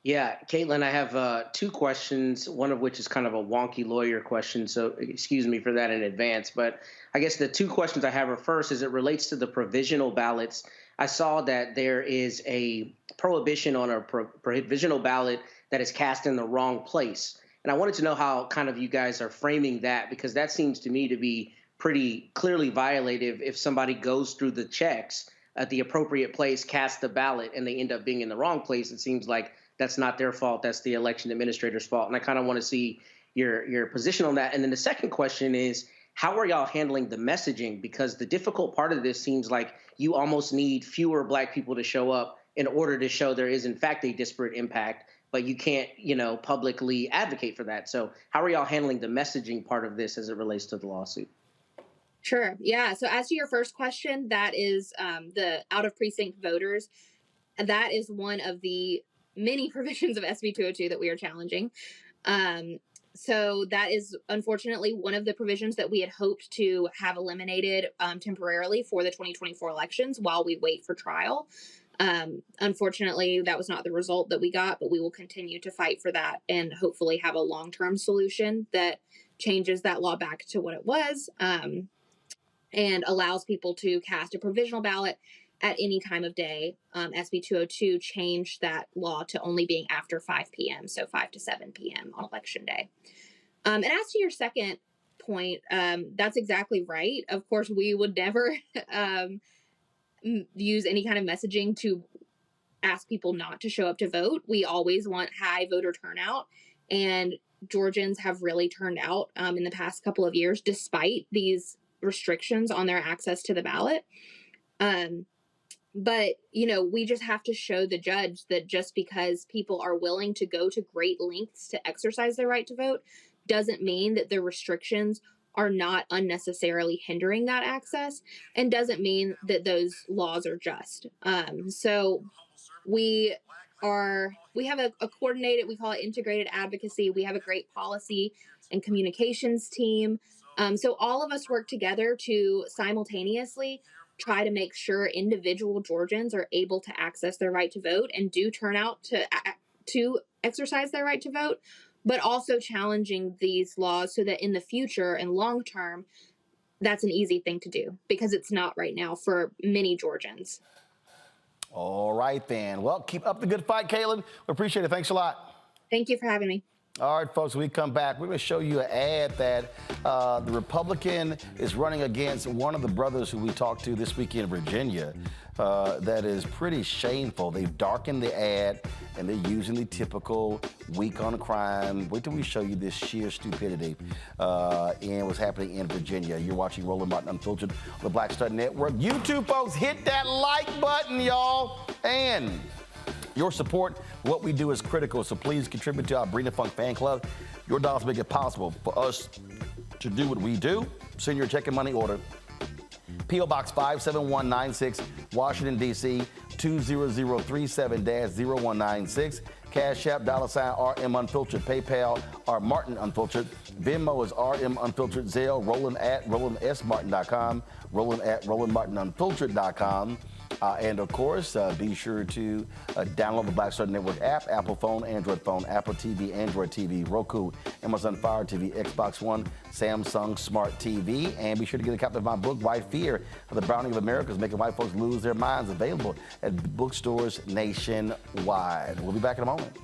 S4: Yeah, Caitlin, I have two questions, one of which is kind of a wonky lawyer question, so excuse me for that in advance. But I guess the two questions I have are first, as it relates to the provisional ballots, I saw that there is a prohibition on a provisional ballot that is cast in the wrong place. And I wanted to know how kind of you guys are framing that, because that seems to me to be pretty clearly violative if somebody goes through the checks at the appropriate place, casts the ballot, and they end up being in the wrong place. It seems like that's not their fault. That's the election administrator's fault. And I kind of want to see your position on that. And then the second question is, how are y'all handling the messaging? Because the difficult part of this seems like you almost need fewer Black people to show up in order to show there is, in fact, a disparate impact, but you can't, publicly advocate for that. So how are y'all handling the messaging part of this as it relates to the lawsuit?
S22: Sure. Yeah. So as to your first question, that is the out-of-precinct voters. That is one of the many provisions of SB 202 that we are challenging. So that is unfortunately one of the provisions that we had hoped to have eliminated temporarily for the 2024 elections while we wait for trial. Unfortunately, that was not the result that we got, but we will continue to fight for that and hopefully have a long-term solution that changes that law back to what it was and allows people to cast a provisional ballot at any time of day. SB 202 changed that law to only being after 5 p.m., so 5 to 7 p.m. on Election Day. And as to your second point, that's exactly right. Of course, we would never use any kind of messaging to ask people not to show up to vote. We always want high voter turnout. And Georgians have really turned out in the past couple of years, despite these restrictions on their access to the ballot. But, we just have to show the judge that just because people are willing to go to great lengths to exercise their right to vote doesn't mean that the restrictions are not unnecessarily hindering that access, and doesn't mean that those laws are just. So we have a coordinated, we call it integrated advocacy. We have a great policy and communications team. So all of us work together to simultaneously try to make sure individual Georgians are able to access their right to vote and do turn out to exercise their right to vote, but also challenging these laws so that in the future and long term, that's an easy thing to do, because it's not right now for many Georgians.
S3: All right, then. Well, keep up the good fight, Kaylin. We appreciate it. Thanks a lot.
S22: Thank you for having me.
S3: All right, folks, when we come back, we're going to show you an ad that the Republican is running against one of the brothers who we talked to this week in Virginia. That is pretty shameful. They've darkened the ad, and they're using the typical week on crime. Wait till we show you this sheer stupidity and what's happening in Virginia. You're watching Roland Martin Unfiltered on the Black Star Network. You too, folks, hit that like button, y'all. And your support, what we do is critical, so please contribute to our Brina Funk fan club. Your dollars make it possible for us to do what we do. Send your check and money order. P.O. Box 57196, Washington, D.C., 20037-0196. Cash App, $RM Unfiltered. PayPal, R Martin Unfiltered. Venmo is RM Unfiltered. Zelle, Roland at RolandSMartin.com. Roland at RolandMartinUnfiltered.com. And of course, be sure to download the Black Star Network app, Apple phone, Android phone, Apple TV, Android TV, Roku, Amazon Fire TV, Xbox One, Samsung Smart TV. And be sure to get a copy of my book, White Fear, The Browning of America is Making White Folks Lose Their Minds, available at bookstores nationwide. We'll be back in a moment.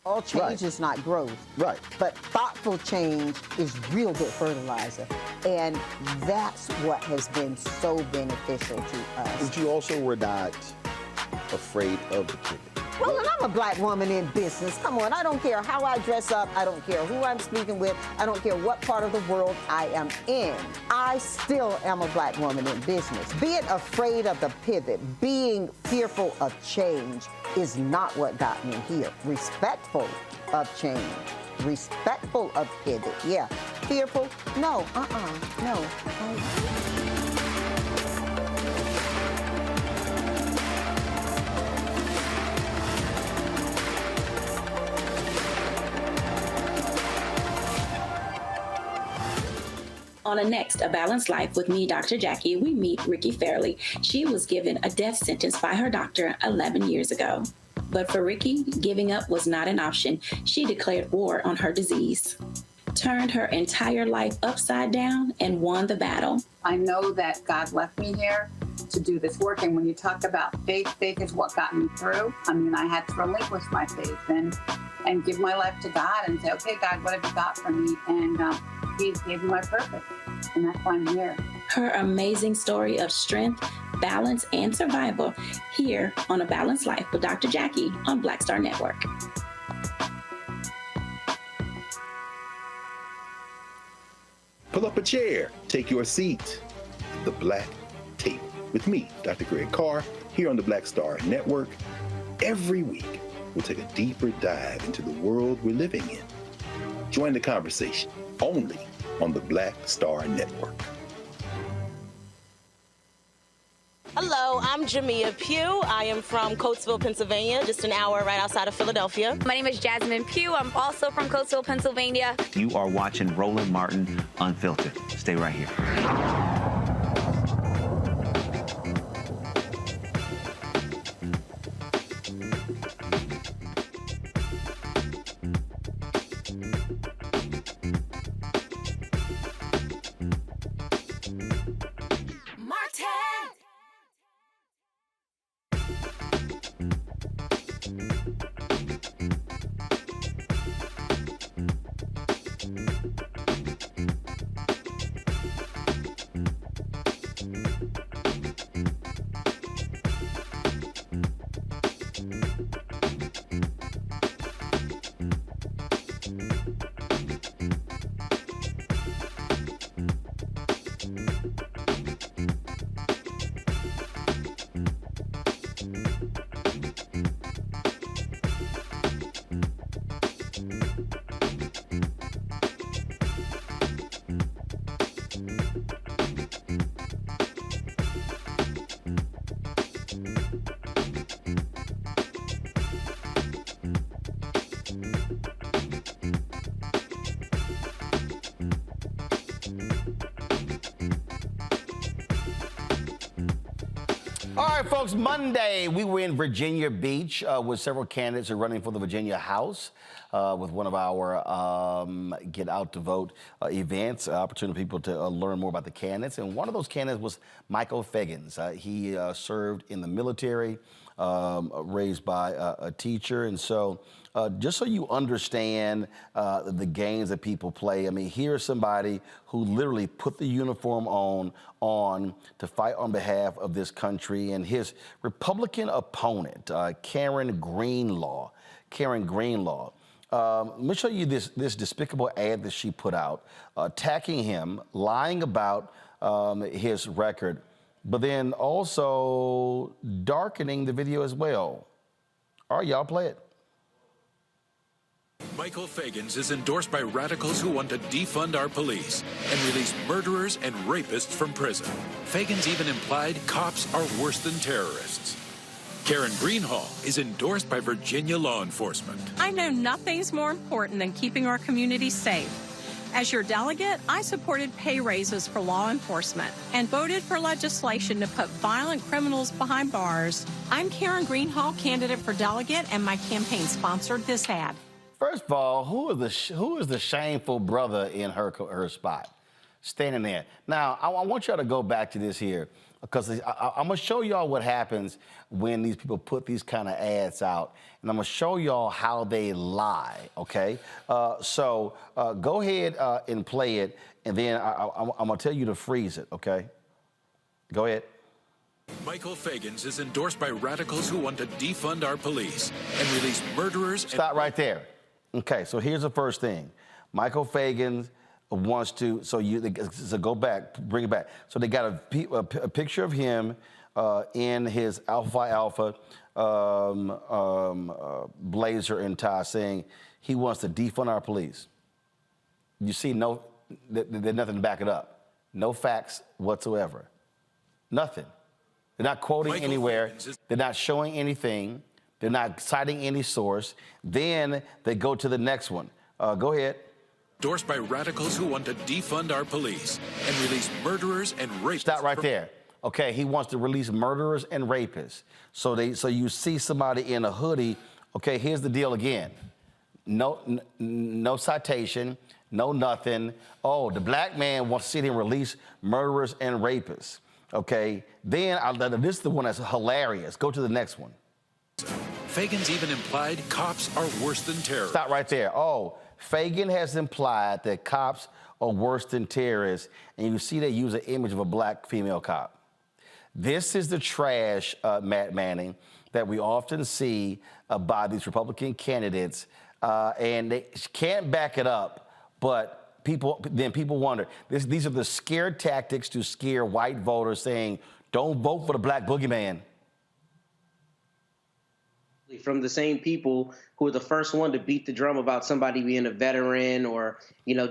S8: All change is not growth.
S3: Right.
S8: But thoughtful change is real good fertilizer. And that's what has been so beneficial to us.
S14: But you also were not afraid of the pivot.
S8: Well, and I'm a black woman in business. Come on, I don't care how I dress up. I don't care who I'm speaking with. I don't care what part of the world I am in. I still am a black woman in business. Being afraid of the pivot, being fearful of change is not what got me here. Respectful of change. Respectful of pivot, yeah. Fearful? No, no.
S15: On a next, A Balanced Life with me, Dr. Jackie, we meet Ricky Fairley. She was given a death sentence by her doctor 11 years ago. But for Ricky, giving up was not an option. She declared war on her disease, turned her entire life upside down, and won the battle.
S16: I know that God left me here to do this work. And when you talk about faith, faith is what got me through. I mean, I had to relinquish my faith and give my life to God and say, okay, God, what have you got for me? And He gave me my purpose. And that's why I'm here.
S15: Her amazing story of strength, balance, and survival here on A Balanced Life with Dr. Jackie on Black Star Network.
S5: Pull up a chair, take your seat. The Black Tape with me, Dr. Greg Carr, here on the Black Star Network. Every week, we'll take a deeper dive into the world we're living in. Join the conversation only on the Black Star Network.
S17: Hello, I'm Jamia Pugh. I am from Coatesville, Pennsylvania, just an hour right outside of Philadelphia.
S26: My name is Jasmine Pugh. I'm also from Coatesville, Pennsylvania.
S27: You are watching Roland Martin Unfiltered. Stay right here.
S3: All right, folks, Monday, we were in Virginia Beach with several candidates who are running for the Virginia House with one of our Get Out to Vote events, opportunity for people to learn more about the candidates. And one of those candidates was Michael Fagans. He served in the military, raised by a teacher. And so just so you understand the games that people play, I mean, here's somebody who literally put the uniform on to fight on behalf of this country. And his Republican opponent, Karen Greenlaw. Let me show you this despicable ad that she put out, attacking him, lying about his record, but then also darkening the video as well. All right, y'all play it.
S2: Michael Fagans is endorsed by radicals who want to defund our police and release murderers and rapists from prison. Fagans even implied cops are worse than terrorists. Karen Greenhall is endorsed by Virginia law enforcement.
S18: I know nothing's more important than keeping our communities safe. As your delegate, I supported pay raises for law enforcement and voted for legislation to put violent criminals behind bars. I'm Karen Greenhall, candidate for delegate, and my campaign sponsored this ad.
S3: First of all, who is the shameful brother in her spot, standing there? Now, I want y'all to go back to this here, because I'm going to show y'all what happens when these people put these kind of ads out, and I'm going to show y'all how they lie, okay? So go ahead and play it, and then I'm going to tell you to freeze it, okay? Go ahead.
S2: Michael Fagans is endorsed by radicals who want to defund our police and release murderers.
S3: Stop right there. Okay, so here's the first thing. Michael Fagans wants to, so go back, bring it back. So they got a picture of him in his Alpha blazer and tie, saying he wants to defund our police. You see, there's nothing to back it up. No facts whatsoever. Nothing. They're not quoting anywhere. They're not showing anything. They're not citing any source. Then they go to the next one. Go ahead.
S2: Endorsed by radicals who want to defund our police and release murderers and rapists.
S3: Stop right there. Okay, he wants to release murderers and rapists. So you see somebody in a hoodie. Okay, here's the deal again. No citation, no nothing. Oh, the black man wants to see him release murderers and rapists. Okay, then this is the one that's hilarious. Go to the next one.
S2: Fagans even implied cops are worse than terrorists.
S3: Stop right there. Oh, Fagan has implied that cops are worse than terrorists, and you see they use an image of a black female cop. This is the trash, Matt Manning, that we often see by these Republican candidates, and they can't back it up, but people wonder. These are the scare tactics to scare white voters, saying, don't vote for the black boogeyman.
S4: From the same people who are the first one to beat the drum about somebody being a veteran or,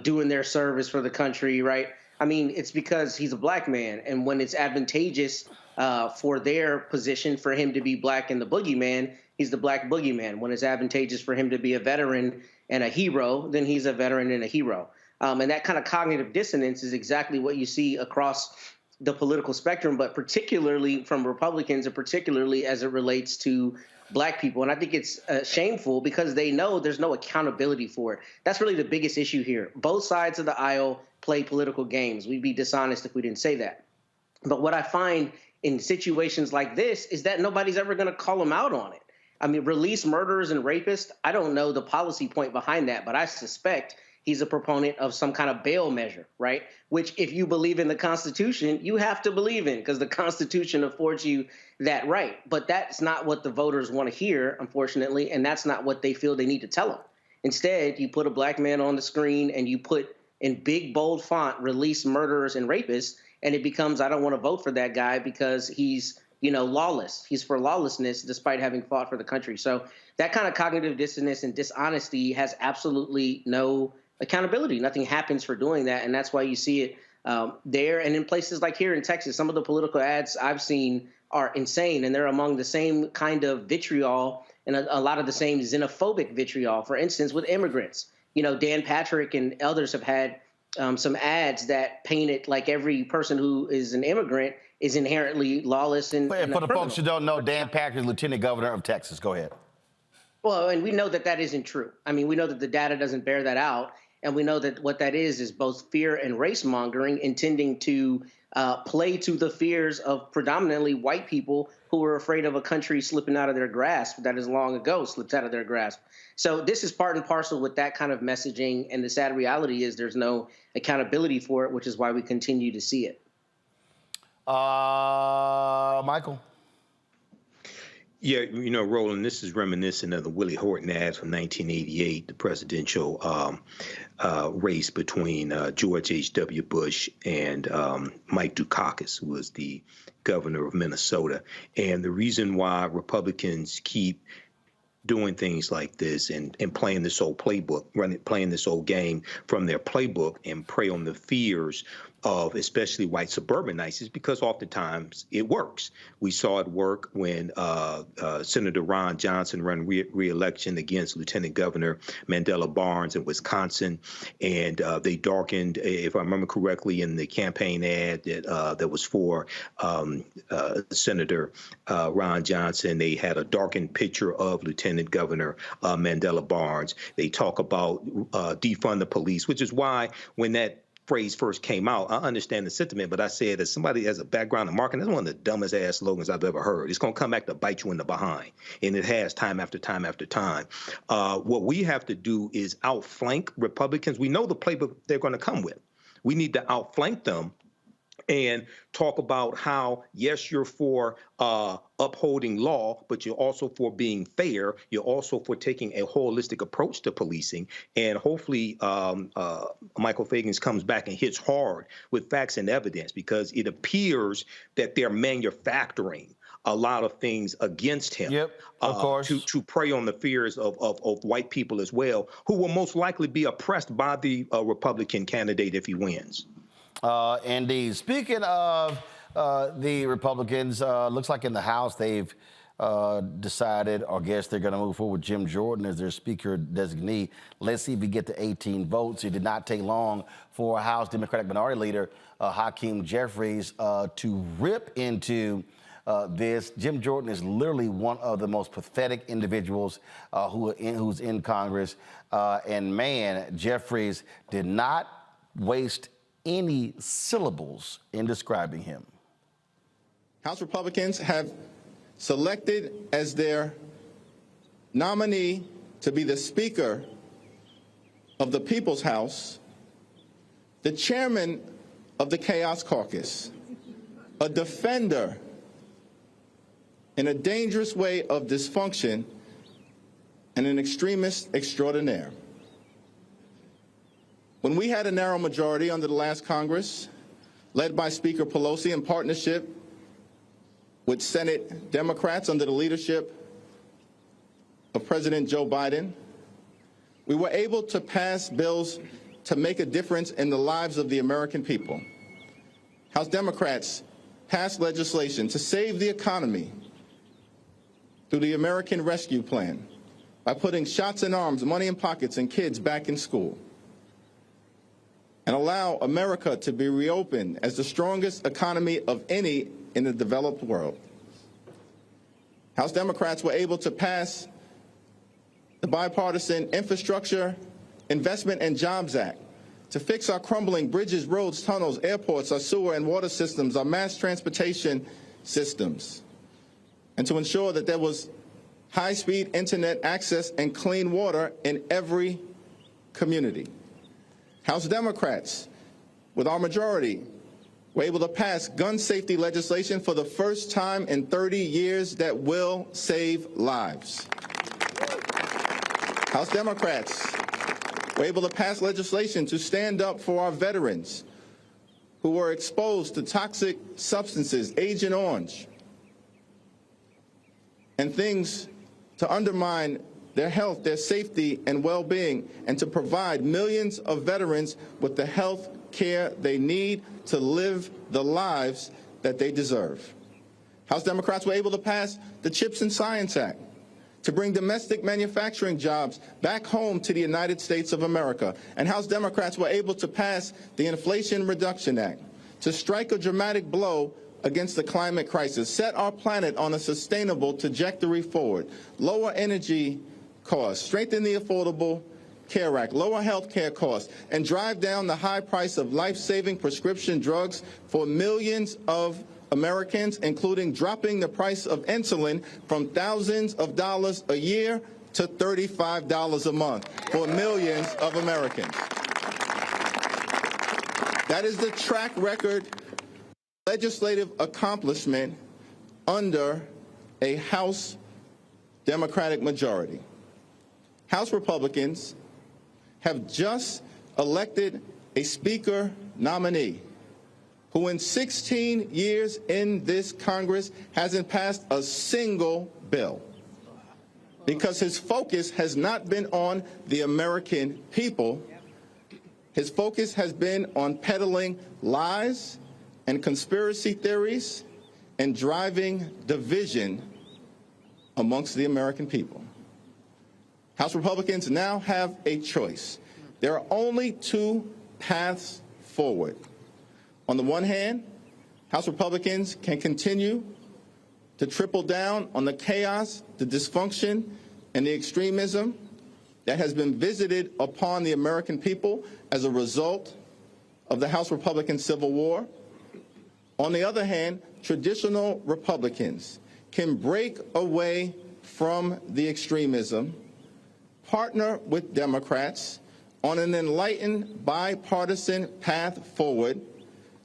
S4: doing their service for the country, right? I mean, it's because he's a black man. And when it's advantageous for their position for him to be black and the boogeyman, he's the black boogeyman. When it's advantageous for him to be a veteran and a hero, then he's a veteran and a hero. And that kind of cognitive dissonance is exactly what you see across the political spectrum, but particularly from Republicans and particularly as it relates to black people. And I think it's shameful because they know there's no accountability for it. That's really the biggest issue here. Both sides of the aisle play political games. We'd be dishonest if we didn't say that. But what I find in situations like this is that nobody's ever going to call them out on it. I mean, release murderers and rapists. I don't know the policy point behind that, but I suspect he's a proponent of some kind of bail measure, right? Which, if you believe in the Constitution, you have to believe in, because the Constitution affords you that right. But that's not what the voters want to hear, unfortunately, and that's not what they feel they need to tell them. Instead, you put a black man on the screen and you put in big, bold font, release murderers and rapists, and it becomes, I don't want to vote for that guy because he's, lawless. He's for lawlessness despite having fought for the country. So that kind of cognitive dissonance and dishonesty has absolutely no accountability. Nothing happens for doing that, and that's why you see it there. And in places like here in Texas, some of the political ads I've seen are insane, and they're among the same kind of vitriol and a lot of the same xenophobic vitriol, for instance, with immigrants. Dan Patrick and others have had some ads that painted like every person who is an immigrant is inherently lawless and
S3: For the folks who don't know, Dan Patrick is Lieutenant Governor of Texas. Go ahead.
S4: Well, and we know that that isn't true. I mean, we know that the data doesn't bear that out. And we know that what that is both fear and race mongering, intending to play to the fears of predominantly white people who are afraid of a country slipping out of their grasp that is long ago slipped out of their grasp. So this is part and parcel with that kind of messaging. And the sad reality is there's no accountability for it, which is why we continue to see it.
S3: Michael?
S9: Yeah, you know, Roland, this is reminiscent of the Willie Horton ads from 1988, the presidential race between George H.W. Bush and Mike Dukakis, who was the governor of Minnesota. And the reason why Republicans keep doing things like this and playing this old playbook, playing this old game from their playbook and prey on the fears of especially white suburbanites is because oftentimes it works. We saw it work when Senator Ron Johnson ran re-election against Lieutenant Governor Mandela Barnes in Wisconsin, and they darkened, if I remember correctly, in the campaign ad that was for Senator Ron Johnson, they had a darkened picture of Lieutenant Governor Mandela Barnes. They talk about defund the police, which is why when that phrase first came out, I understand the sentiment, but I said, as somebody that has a background in marketing, that's one of the dumbest ass slogans I've ever heard. It's going to come back to bite you in the behind, and it has time after time after time. What we have to do is outflank Republicans. We know the playbook they're going to come with. We need to outflank them and talk about how, yes, you're for upholding law, but you're also for being fair. You're also for taking a holistic approach to policing. And hopefully Michael Fagans comes back and hits hard with facts and evidence, because it appears that they're manufacturing a lot of things against him.
S3: Yep, of course.
S9: To prey on the fears of white people as well, who will most likely be oppressed by the Republican candidate if he wins.
S3: Indeed. Speaking of the Republicans, looks like in the House they've decided, or guess they're going to move forward with Jim Jordan as their speaker designee. Let's see if we get to 18 votes. It did not take long for House Democratic Minority Leader Hakeem Jeffries to rip into this. Jim Jordan is literally one of the most pathetic individuals who's in Congress. And man, Jeffries did not waste any syllables in describing him.
S1: House Republicans have selected as their nominee to be the Speaker of the People's House the chairman of the Chaos Caucus, a defender in a dangerous way of dysfunction, and an extremist extraordinaire. When we had a narrow majority under the last Congress, led by Speaker Pelosi in partnership with Senate Democrats under the leadership of President Joe Biden, we were able to pass bills to make a difference in the lives of the American people. House Democrats passed legislation to save the economy through the American Rescue Plan by putting shots in arms, money in pockets, and kids back in school, and allow America to be reopened as the strongest economy of any in the developed world. House Democrats were able to pass the Bipartisan Infrastructure Investment and Jobs Act to fix our crumbling bridges, roads, tunnels, airports, our sewer and water systems, our mass transportation systems, and to ensure that there was high-speed internet access and clean water in every community. House Democrats, with our majority, were able to pass gun safety legislation for the first time in 30 years that will save lives. House Democrats were able to pass legislation to stand up for our veterans who were exposed to toxic substances, Agent Orange, and things to undermine their health, their safety, and well-being, and to provide millions of veterans with the health care they need to live the lives that they deserve. House Democrats were able to pass the CHIPS and Science Act to bring domestic manufacturing jobs back home to the United States of America. And House Democrats were able to pass the Inflation Reduction Act to strike a dramatic blow against the climate crisis, set our planet on a sustainable trajectory forward, lower energy costs, strengthen the Affordable Care Act, lower health care costs, and drive down the high price of life-saving prescription drugs for millions of Americans, including dropping the price of insulin from thousands of dollars a year to $35 a month for millions of Americans. That is the track record legislative accomplishment under a House Democratic majority. House Republicans have just elected a Speaker nominee who in 16 years in this Congress hasn't passed a single bill because his focus has not been on the American people. His focus has been on peddling lies and conspiracy theories and driving division amongst the American people. House Republicans now have a choice. There are only two paths forward. On the one hand, House Republicans can continue to triple down on the chaos, the dysfunction, and the extremism that has been visited upon the American people as a result of the House Republican Civil War. On the other hand, traditional Republicans can break away from the extremism, partner with Democrats on an enlightened bipartisan path forward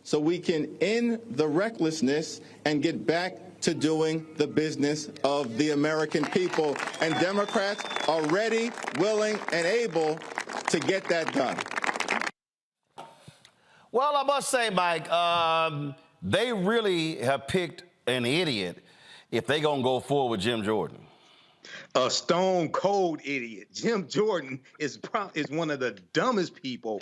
S1: so we can end the recklessness and get back to doing the business of the American people. And Democrats are ready, willing, and able to get that done.
S3: Well, I must say, Mike, they really have picked an idiot if they're going to go forward with Jim Jordan.
S9: A stone cold idiot. Jim Jordan is one of the dumbest people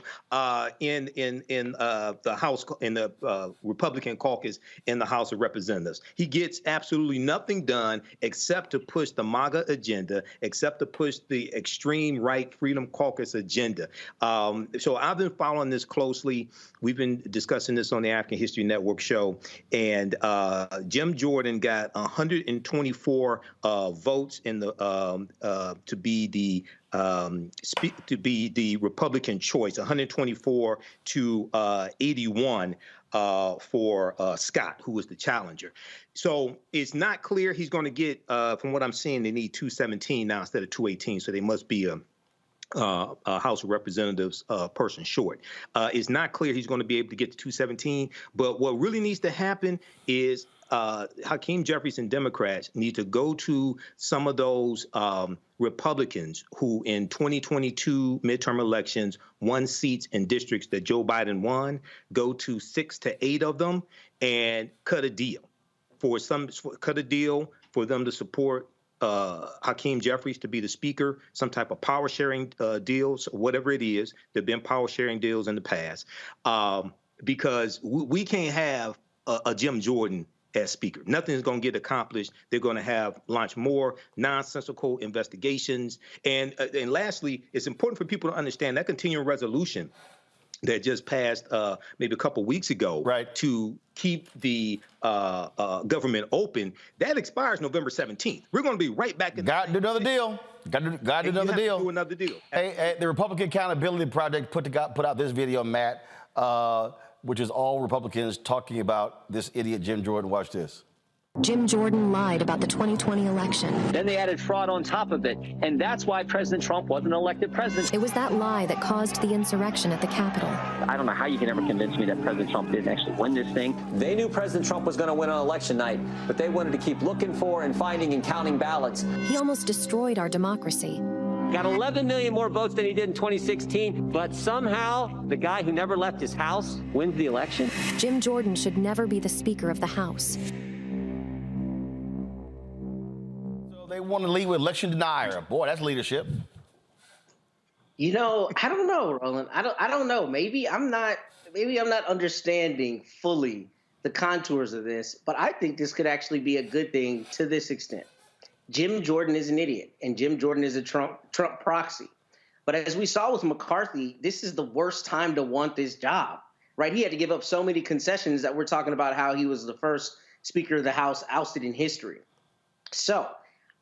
S9: in the House, in the Republican caucus in the House of Representatives. He gets absolutely nothing done except to push the MAGA agenda, except to push the extreme right Freedom Caucus agenda. So I've been following this closely. We've been discussing this on the African History Network show, and Jim Jordan got 124 votes in the to be the Republican choice, 124 to 81 for Scott, who was the challenger. So it's not clear he's going to get. From what I'm seeing, they need 217 now instead of 218. So they must be a House of Representatives person short. It's not clear he's going to be able to get to 217. But what really needs to happen is Hakeem Jeffries and Democrats need to go to some of those Republicans who in 2022 midterm elections won seats in districts that Joe Biden won, go to 6 to 8 of them and cut a deal for them to support Hakeem Jeffries to be the speaker, some type of power sharing deals, whatever it is. There have been power sharing deals in the past, because we can't have a Jim Jordan as speaker. Nothing's going to get accomplished. They're going to have launch more nonsensical investigations. And lastly, it's important for people to understand that continuing resolution that just passed maybe a couple weeks ago, right, to keep the government open, that expires November 17th. We're going to be right back in.
S3: Got to do another deal. Got to do another deal.
S9: Do another deal.
S3: Hey, the Republican Accountability Project put out this video, Matt, which is all Republicans talking about this idiot Jim Jordan. Watch this.
S10: Jim Jordan lied about the 2020 election.
S19: Then they added fraud on top of it, and that's why President Trump wasn't elected president.
S10: It was that lie that caused the insurrection at the Capitol.
S19: I don't know how you can ever convince me that President Trump didn't actually win this thing.
S20: They knew President Trump was going to win on election night, but they wanted to keep looking for and finding and counting ballots.
S10: He almost destroyed our democracy.
S19: Got 11 million more votes than he did in 2016, but somehow the guy who never left his house wins the election.
S10: Jim Jordan should never be the Speaker of the House.
S3: So they want to lead with election denier. Boy, that's leadership.
S4: You know, I don't know, Roland. I don't know. Maybe I'm not understanding fully the contours of this, but I think this could actually be a good thing to this extent. Jim Jordan is an idiot, and Jim Jordan is a Trump proxy. But as we saw with McCarthy, this is the worst time to want this job, right? He had to give up so many concessions that we're talking about how he was the first Speaker of the House ousted in history. So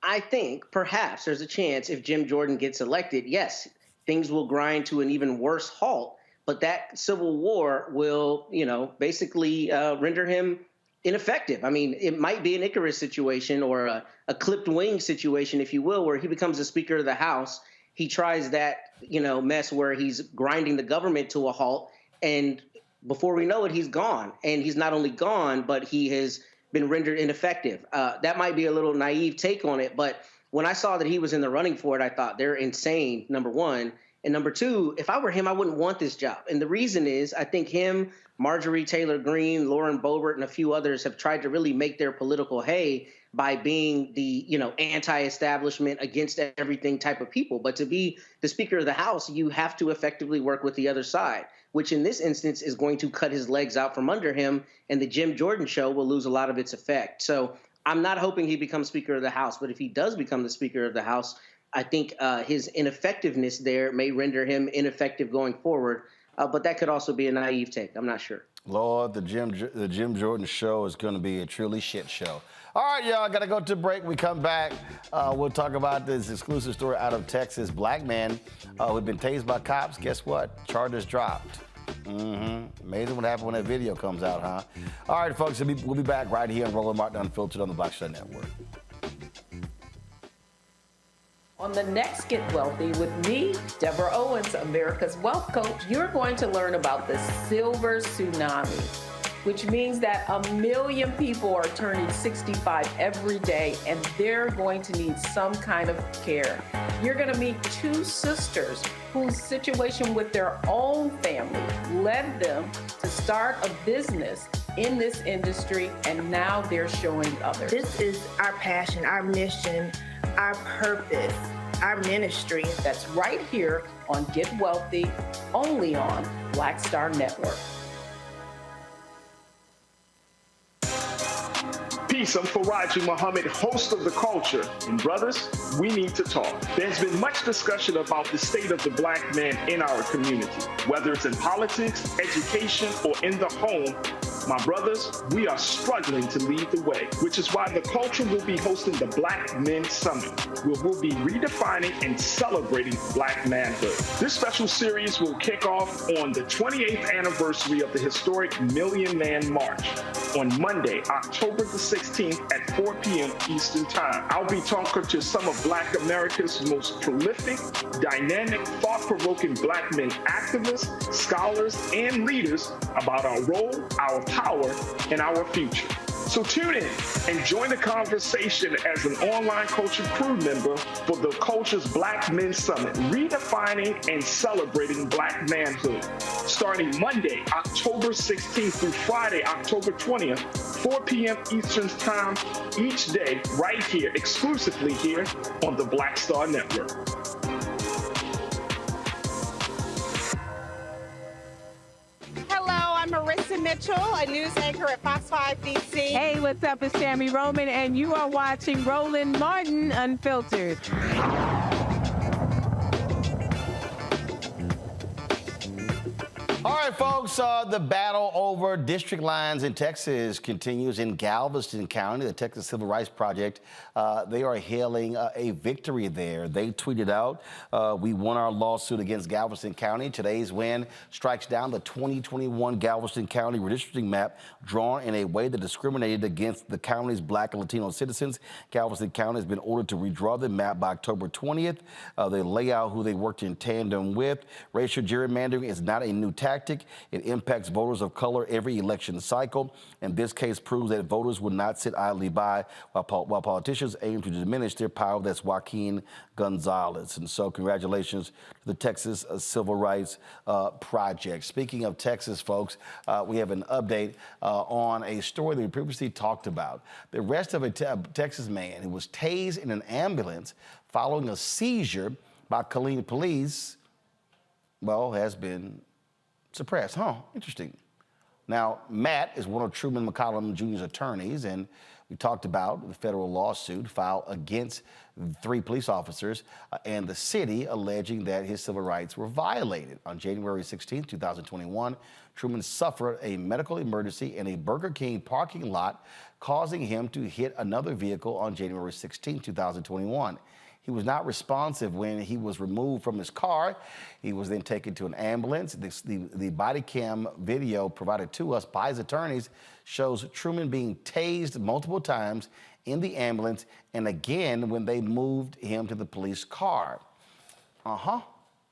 S4: I think perhaps there's a chance if Jim Jordan gets elected, yes, things will grind to an even worse halt, but that civil war will, basically render him ineffective. I mean, it might be an Icarus situation or a clipped wing situation, if you will, where he becomes the Speaker of the House. He tries that, mess where he's grinding the government to a halt, and before we know it, he's gone. And he's not only gone, but he has been rendered ineffective. That might be a little naive take on it, but when I saw that he was in the running for it, I thought they're insane, number one. And number two, if I were him, I wouldn't want this job. And the reason is I think him, Marjorie Taylor Greene, Lauren Boebert, and a few others have tried to really make their political hay by being the, anti-establishment, against everything type of people. But to be the Speaker of the House, you have to effectively work with the other side, which in this instance is going to cut his legs out from under him, and the Jim Jordan show will lose a lot of its effect. So I'm not hoping he becomes Speaker of the House, but if he does become the Speaker of the House, I think his ineffectiveness there may render him ineffective going forward. But that could also be a naive take. I'm not sure.
S3: Lord, the Jim Jordan show is going to be a truly shit show. All right, y'all, got to go to break. We come back. We'll talk about this exclusive story out of Texas. Black man who'd been tased by cops. Guess what? Charges dropped. Amazing what happened when that video comes out, huh? All right, folks, we'll be back right here on Roland Martin Unfiltered on the Black Star Network.
S6: On the next Get Wealthy with me, Deborah Owens, America's Wealth Coach, you're going to learn about the silver tsunami, which means that 1 million people are turning 65 every day, and they're going to need some kind of care. You're going to meet two sisters whose situation with their own family led them to start a business in this industry, and now they're showing others.
S7: This is our passion, our mission, our purpose, our ministry.
S6: That's right here on Get Wealthy, only on Black Star Network.
S12: Peace, I'm Faraji Muhammad, host of The Culture. And brothers, we need to talk. There's been much discussion about the state of the black man in our community. Whether it's in politics, education, or in the home, my brothers, we are struggling to lead the way, which is why The Culture will be hosting the Black Men Summit, where we'll be redefining and celebrating black manhood. This special series will kick off on the 28th anniversary of the historic Million Man March on Monday, October the 16th at 4 p.m. Eastern Time. I'll be talking to some of Black America's most prolific, dynamic, thought-provoking black men activists, scholars, and leaders about our role, our power, and our future. So tune in and join the conversation as an online culture crew member for The Culture's Black Men Summit, redefining and celebrating black manhood. Starting Monday, October 16th through Friday, October 20th, 4 p.m. Eastern Time each day, right here, exclusively here on the Black Star Network.
S21: I'm Marissa Mitchell, a news anchor at Fox 5 DC.
S23: Hey, what's up? It's Tammy Roman, and you are watching Roland Martin Unfiltered.
S3: All right, folks, the battle over district lines in Texas continues in Galveston County. The Texas Civil Rights Project, they are hailing a victory there. They tweeted out, we won our lawsuit against Galveston County. Today's win strikes down the 2021 Galveston County redistricting map drawn in a way that discriminated against the county's black and Latino citizens. Galveston County has been ordered to redraw the map by October 20th. They lay out who they worked in tandem with. Racial gerrymandering is not a new tactic. It impacts voters of color every election cycle, and this case proves that voters will not sit idly by while politicians aim to diminish their power. That's Joaquin Gonzalez. And so congratulations to the Texas Civil Rights Project. Speaking of Texas, folks, we have an update on a story that we previously talked about. The arrest of a Texas man who was tased in an ambulance following a seizure by Killeen Police, well, has been suppressed. Interesting. Now, Matt is one of Truman McCollum Jr.'s attorneys, and we talked about the federal lawsuit filed against 3 police officers and the city alleging that his civil rights were violated. On January 16, 2021, Truman suffered a medical emergency in a Burger King parking lot, causing him to hit another vehicle on January 16, 2021. He was not responsive when he was removed from his car. He was then taken to an ambulance. The body cam video provided to us by his attorneys shows Truman being tased multiple times in the ambulance and again when they moved him to the police car.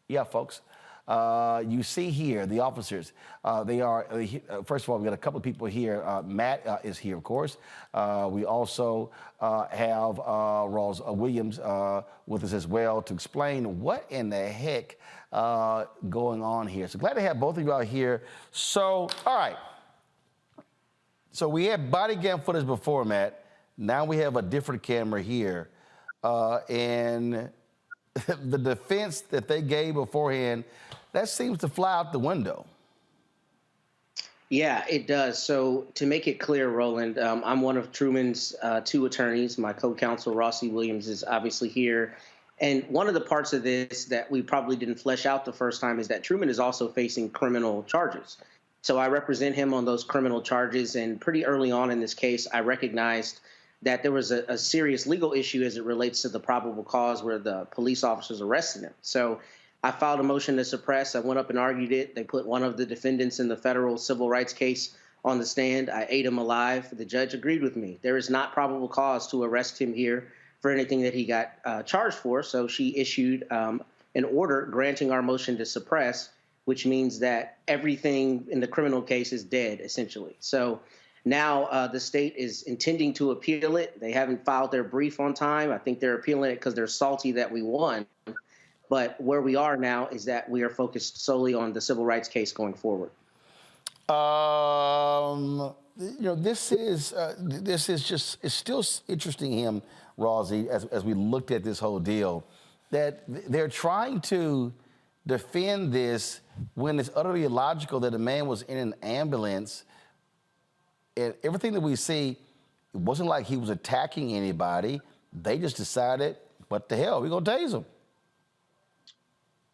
S3: Yeah, folks. You see here the officers. They are, first of all, we got a couple of people here. Matt is here, of course. We also have Ross Williams with us as well to explain what in the heck going on here. So glad to have both of you out here. So, all right. So we had body cam footage before, Matt. Now we have a different camera here. And the defense that they gave beforehand, that seems to fly out the window.
S4: Yeah, it does. So to make it clear, Roland, I'm one of Truman's 2 attorneys. My co-counsel, Rossi Williams, is obviously here. And one of the parts of this that we probably didn't flesh out the first time is that Truman is also facing criminal charges. So I represent him on those criminal charges. And pretty early on in this case, I recognized that there was a serious legal issue as it relates to the probable cause where the police officers arrested him. So I filed a motion to suppress. I went up and argued it. They put one of the defendants in the federal civil rights case on the stand. I ate him alive. The judge agreed with me. There is not probable cause to arrest him here for anything that he got charged for. So she issued an order granting our motion to suppress, which means that everything in the criminal case is dead, essentially. So now the state is intending to appeal it. They haven't filed their brief on time. I think they're appealing it because they're salty that we won. But where we are now is that we are focused solely on the civil rights case going forward.
S3: You know, this is just, it's still interesting him, Rosie, as we looked at this whole deal, that they're trying to defend this when it's utterly illogical that a man was in an ambulance. And everything that we see, it wasn't like he was attacking anybody. They just decided, what the hell, we're gonna tase him.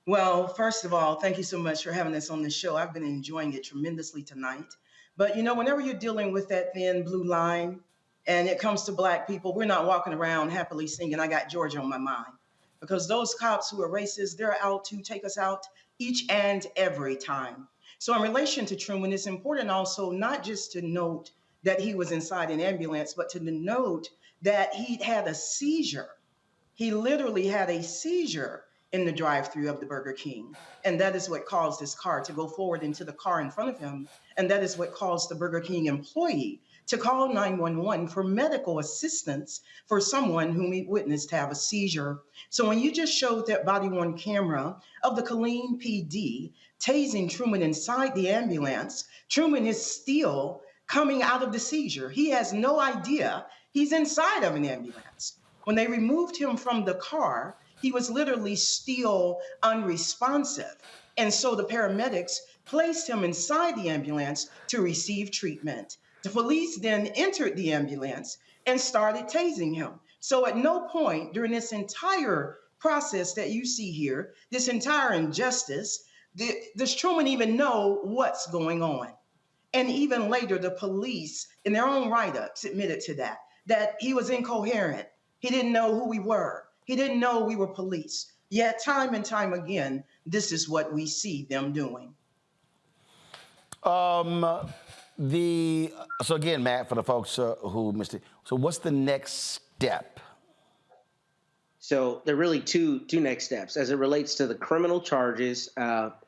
S8: Well, first of all, thank you so much for having us on the show. I've been enjoying it tremendously tonight. But you know, whenever you're dealing with that thin blue line and it comes to Black people, we're not walking around happily singing, I got Georgia on my mind. Because those cops who are racist, they're out to take us out each and every time. So in relation to Truman, it's important also not just to note that he was inside an ambulance, but to note that he had a seizure. He literally had a seizure in the drive-thru of the Burger King. And that is what caused his car to go forward into the car in front of him. And that is what caused the Burger King employee to call 911 for medical assistance for someone whom he witnessed have a seizure. So when you just showed that body-worn camera of the Killeen PD tasing Truman inside the ambulance, Truman is still coming out of the seizure. He has no idea he's inside of an ambulance. When they removed him from the car, he was literally still unresponsive. And so the paramedics placed him inside the ambulance to receive treatment. The police then entered the ambulance and started tasing him. So at no point during this entire process that you see here, this entire injustice, does Truman even know what's going on? And even later, the police, in their own write-ups, admitted to that he was incoherent. He didn't know who we were. He didn't know we were police. Yet time and time again, this is what we see them doing.
S3: So again, Matt, for the folks who missed it, so what's the next step?
S4: So there are really two next steps. As it relates to the criminal charges,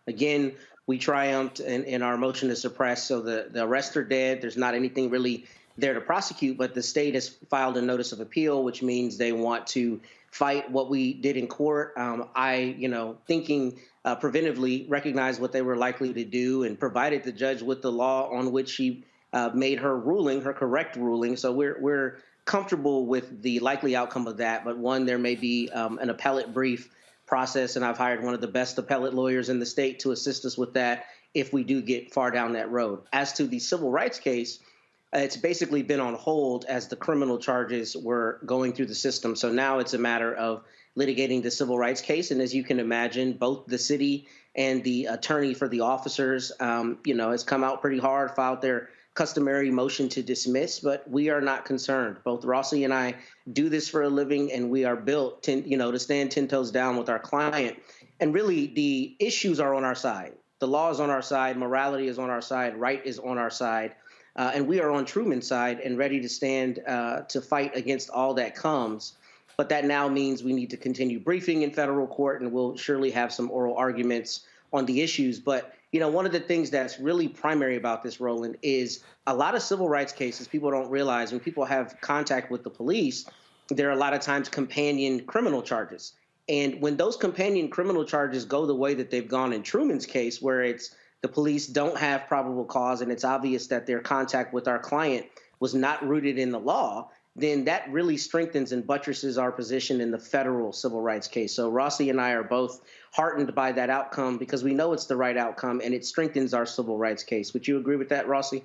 S4: again, we triumphed in our motion to suppress. So the arrests are dead. There's not anything really there to prosecute, but the state has filed a notice of appeal, which means they want to fight what we did in court. Thinking preventively, recognized what they were likely to do and provided the judge with the law on which she made her ruling, her correct ruling. So we're comfortable with the likely outcome of that. But one, there may be an appellate brief process, and I've hired one of the best appellate lawyers in the state to assist us with that. if we do get far down that road. As to the civil rights case, it's basically been on hold as the criminal charges were going through the system. So now it's a matter of litigating the civil rights case. And as you can imagine, both the city and the attorney for the officers, has come out pretty hard, filed their customary motion to dismiss, but we are not concerned. Both Rossi and I do this for a living, and we are built to stand 10 toes down with our client. And really, the issues are on our side. The law is on our side. Morality is on our side. Right is on our side. And we are on Truman's side and ready to stand to fight against all that comes. But that now means we need to continue briefing in federal court, and we'll surely have some oral arguments on the issues. But one of the things that's really primary about this, Roland, is a lot of civil rights cases people don't realize when people have contact with the police, there are a lot of times companion criminal charges. And when those companion criminal charges go the way that they've gone in Truman's case, where it's the police don't have probable cause and it's obvious that their contact with our client was not rooted in the law, then that really strengthens and buttresses our position in the federal civil rights case. So Rossi and I are both heartened by that outcome because we know it's the right outcome and it strengthens our civil rights case. Would you agree with that, Rossi?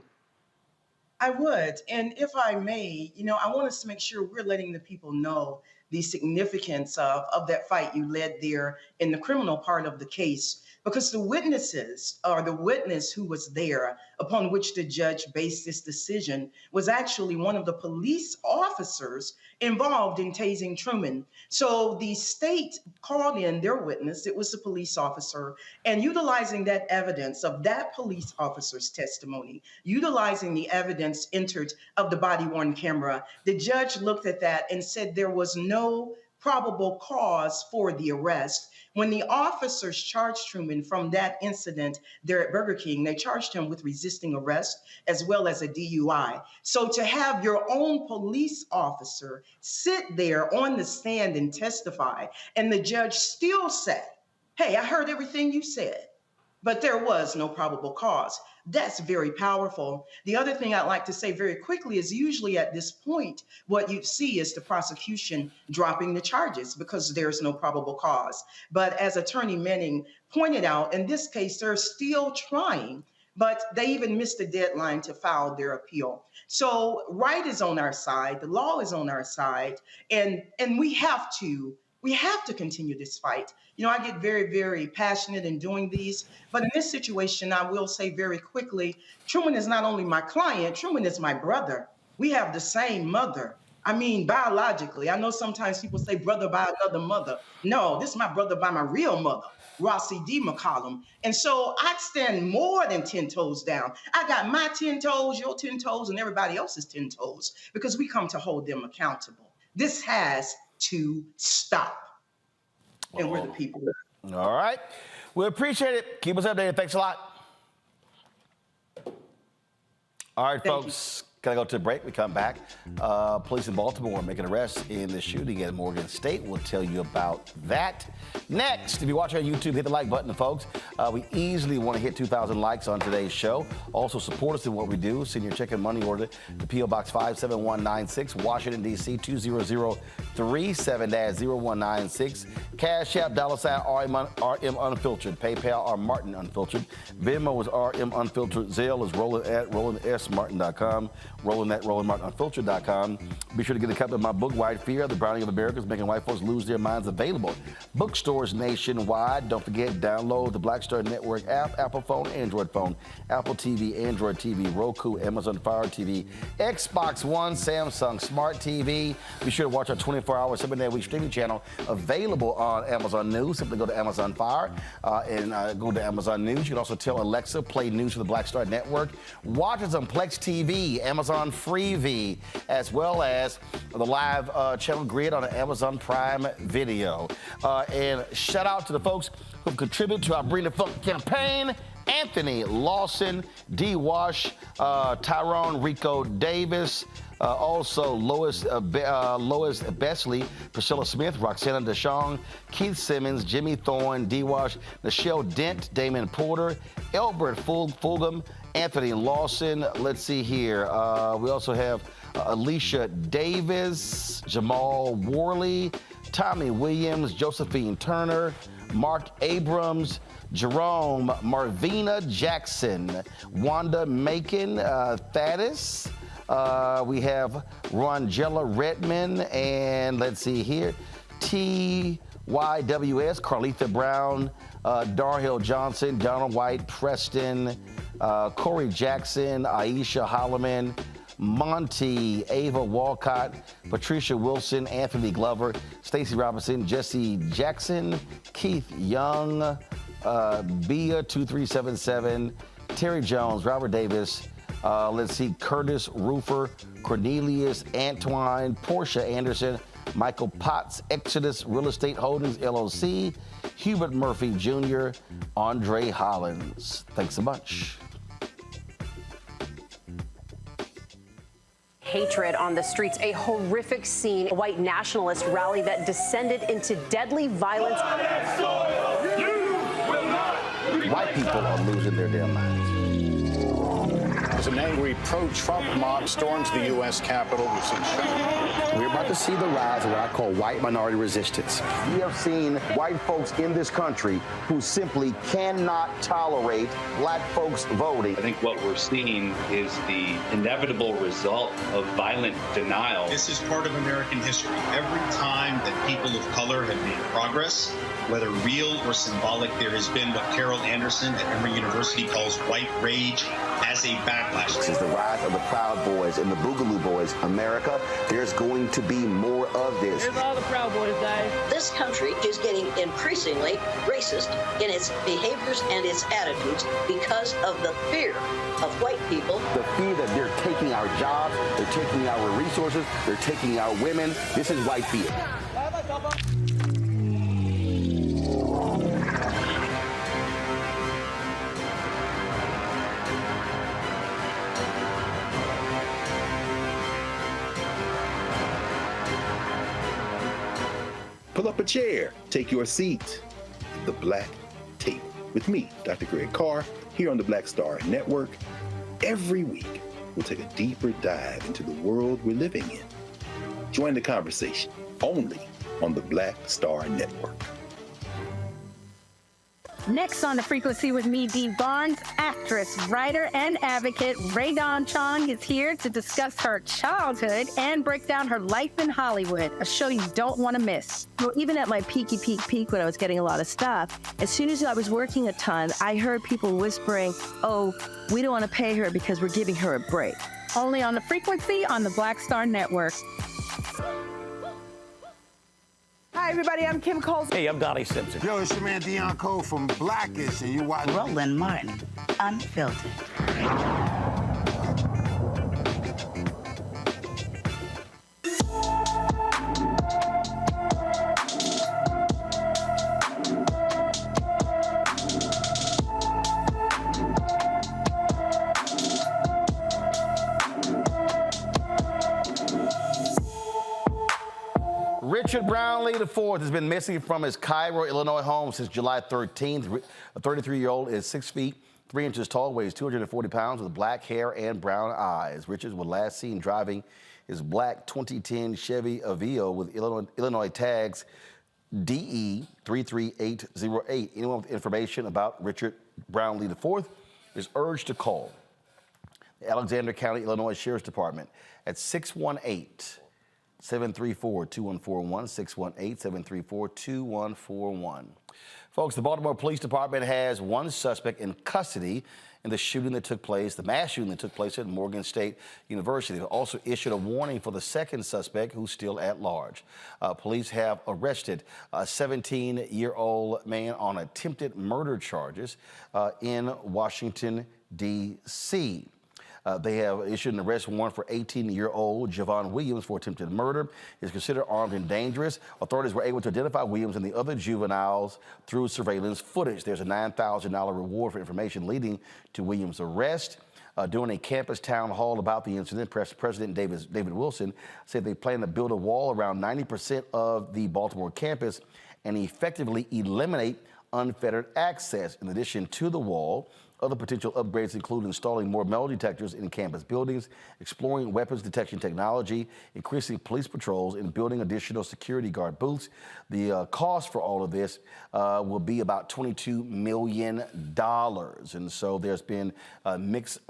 S8: I would. And if I may, I want us to make sure we're letting the people know the significance of that fight you led there in the criminal part of the case, because the witnesses, or the witness who was there upon which the judge based this decision, was actually one of the police officers involved in tasing Truman. So the state called in their witness, it was the police officer, and utilizing that evidence of that police officer's testimony, utilizing the evidence entered of the body-worn camera, the judge looked at that and said there was no probable cause for the arrest. When the officers charged Truman from that incident there at Burger King, they charged him with resisting arrest as well as a DUI. So to have your own police officer sit there on the stand and testify, and the judge still say, hey, I heard everything you said, but there was no probable cause. That's very powerful. The other thing I'd like to say very quickly is usually at this point, what you see is the prosecution dropping the charges because there's no probable cause. But as Attorney Manning pointed out, in this case, they're still trying, but they even missed the deadline to file their appeal. So right is on our side, the law is on our side, and we have to continue this fight. I get very, very passionate in doing these, but in this situation, I will say very quickly, Truman is not only my client, Truman is my brother. We have the same mother. I mean, biologically. I know sometimes people say brother by another mother. No, this is my brother by my real mother, Rossi D. McCollum. And so I stand more than 10 toes down. I got my 10 toes, your 10 toes, and everybody else's 10 toes, because we come to hold them accountable. This has to stop. And we're the people.
S3: All right. We appreciate it. Keep us updated. Thanks a lot. All right, folks. Gotta go to a break. We come back. Police in Baltimore making arrests in the shooting at Morgan State. We'll tell you about that next. If you're watching on YouTube, hit the like button, folks. We easily want to hit 2,000 likes on today's show. Also, support us in what we do. Send your check and money order to P.O. Box 57196, Washington, D.C. 20037-0196. Cash App, $RM Unfiltered. PayPal, R Martin Unfiltered. Venmo is RM Unfiltered. Zelle is Roland at RolandSMartin.com. Roland at RolandMartinUnfiltered.com. Be sure to get a copy of my book, White Fear, The Browning of America, Making White Folks Lose Their Minds, available. Bookstores nationwide. Don't forget, download the Black Star Network app, Apple phone, Android phone, Apple TV, Android TV, Roku, Amazon Fire TV, Xbox One, Samsung Smart TV. Be sure to watch our 24-hour, 7-day-a-week streaming channel, available on Amazon News. Simply go to Amazon Fire and go to Amazon News. You can also tell Alexa, play news for the Black Star Network. Watch us on Plex TV, Amazon Freevee, as well as the live channel grid on Amazon Prime Video. And shout out to the folks who contribute to our Bring the Funk campaign: Anthony Lawson, D. Wash, Tyrone Rico Davis, also Lois Besley, Priscilla Smith, Roxana DeShong, Keith Simmons, Jimmy Thorne, D. Wash, Nichelle Dent, Damon Porter, Elbert Fulgham, Anthony Lawson. Let's see here. We also have Alicia Davis, Jamal Worley, Tommy Williams, Josephine Turner, Mark Abrams, Jerome, Marvina Jackson, Wanda Macon, Thaddeus. We have Rongella Redmond, and let's see here, TYWS, Carletha Brown, Darhill Johnson, Donald White, Preston, Corey Jackson, Aisha Holloman, Monty, Ava Walcott, Patricia Wilson, Anthony Glover, Stacy Robinson, Jesse Jackson, Keith Young, Bia 2377, Terry Jones, Robert Davis, let's see, Curtis Roofer, Cornelius Antwine, Portia Anderson, Michael Potts, Exodus Real Estate Holdings, LLC, Hubert Murphy Jr., Andre Hollins. Thanks a bunch.
S11: Hatred on the streets, a horrific scene, a white nationalist rally that descended into deadly violence.
S3: White people are losing their damn minds.
S13: As an angry pro-Trump mob storms the U.S. Capitol, we've seen
S14: We're about to see the rise of what I call white minority resistance.
S3: We have seen white folks in this country who simply cannot tolerate black folks voting.
S16: I think what we're seeing is the inevitable result of violent denial.
S22: This is part of American history. Every time that people of color have made progress, whether real or symbolic, there has been what Carol Anderson at Emory University calls white rage as a backlash.
S14: This is the rise of the Proud Boys and the Boogaloo Boys. America, there's going to be more of this.
S24: Here's all the Proud Boys, guys.
S25: This country is getting increasingly racist in its behaviors and its attitudes because of the fear of white people.
S14: The fear that they're taking our jobs, they're taking our resources, they're taking our women. This is white fear.
S5: Pull up a chair, take your seat. The Black Tape with me, Dr. Greg Carr, here on the Black Star Network. Every week, we'll take a deeper dive into the world we're living in. Join the conversation only on the Black Star Network.
S23: Next on The Frequency with me, Dee Barnes, actress, writer, and advocate Ray Dawn Chong is here to discuss her childhood and break down her life in Hollywood, a show you don't want to miss.
S28: Well, even at my peak when I was getting a lot of stuff, as soon as I was working a ton, I heard people whispering, oh, we don't want to pay her because we're giving her a break.
S23: Only on The Frequency on the Black Star Network.
S29: Hi, everybody. I'm Kim Coles.
S30: Hey, I'm Donnie Simpson.
S31: Yo, it's your man Deion Cole from Blackish, and you watch
S32: Roland Martin, Unfiltered.
S3: Richard Brownlee IV has been missing from his Cairo, Illinois home since July 13th. A 33-year-old is 6 feet, 3 inches tall, weighs 240 pounds, with black hair and brown eyes. Richards was last seen driving his black 2010 Chevy Aveo with Illinois tags DE 33808. Anyone with information about Richard Brownlee IV is urged to call the Alexander County, Illinois Sheriff's Department at 618-734-2141, 618-734-2141. Folks, the Baltimore Police Department has one suspect in custody in the shooting that took place, the mass shooting that took place at Morgan State University. They also issued a warning for the second suspect, who's still at large. Police have arrested a 17-year-old man on attempted murder charges in Washington, D.C. They have issued an arrest warrant for 18-year-old Javon Williams for attempted murder. He is considered armed and dangerous. Authorities were able to identify Williams and the other juveniles through surveillance footage. There's a $9,000 reward for information leading to Williams' arrest. During a campus town hall about the incident, President David Wilson said they plan to build a wall around 90% of the Baltimore campus and effectively eliminate unfettered access. In addition to the wall, Other potential upgrades include installing more metal detectors in campus buildings, exploring weapons detection technology, increasing police patrols, and building additional security guard booths. The cost for all of this will be about $22 million. And so there's been a mixed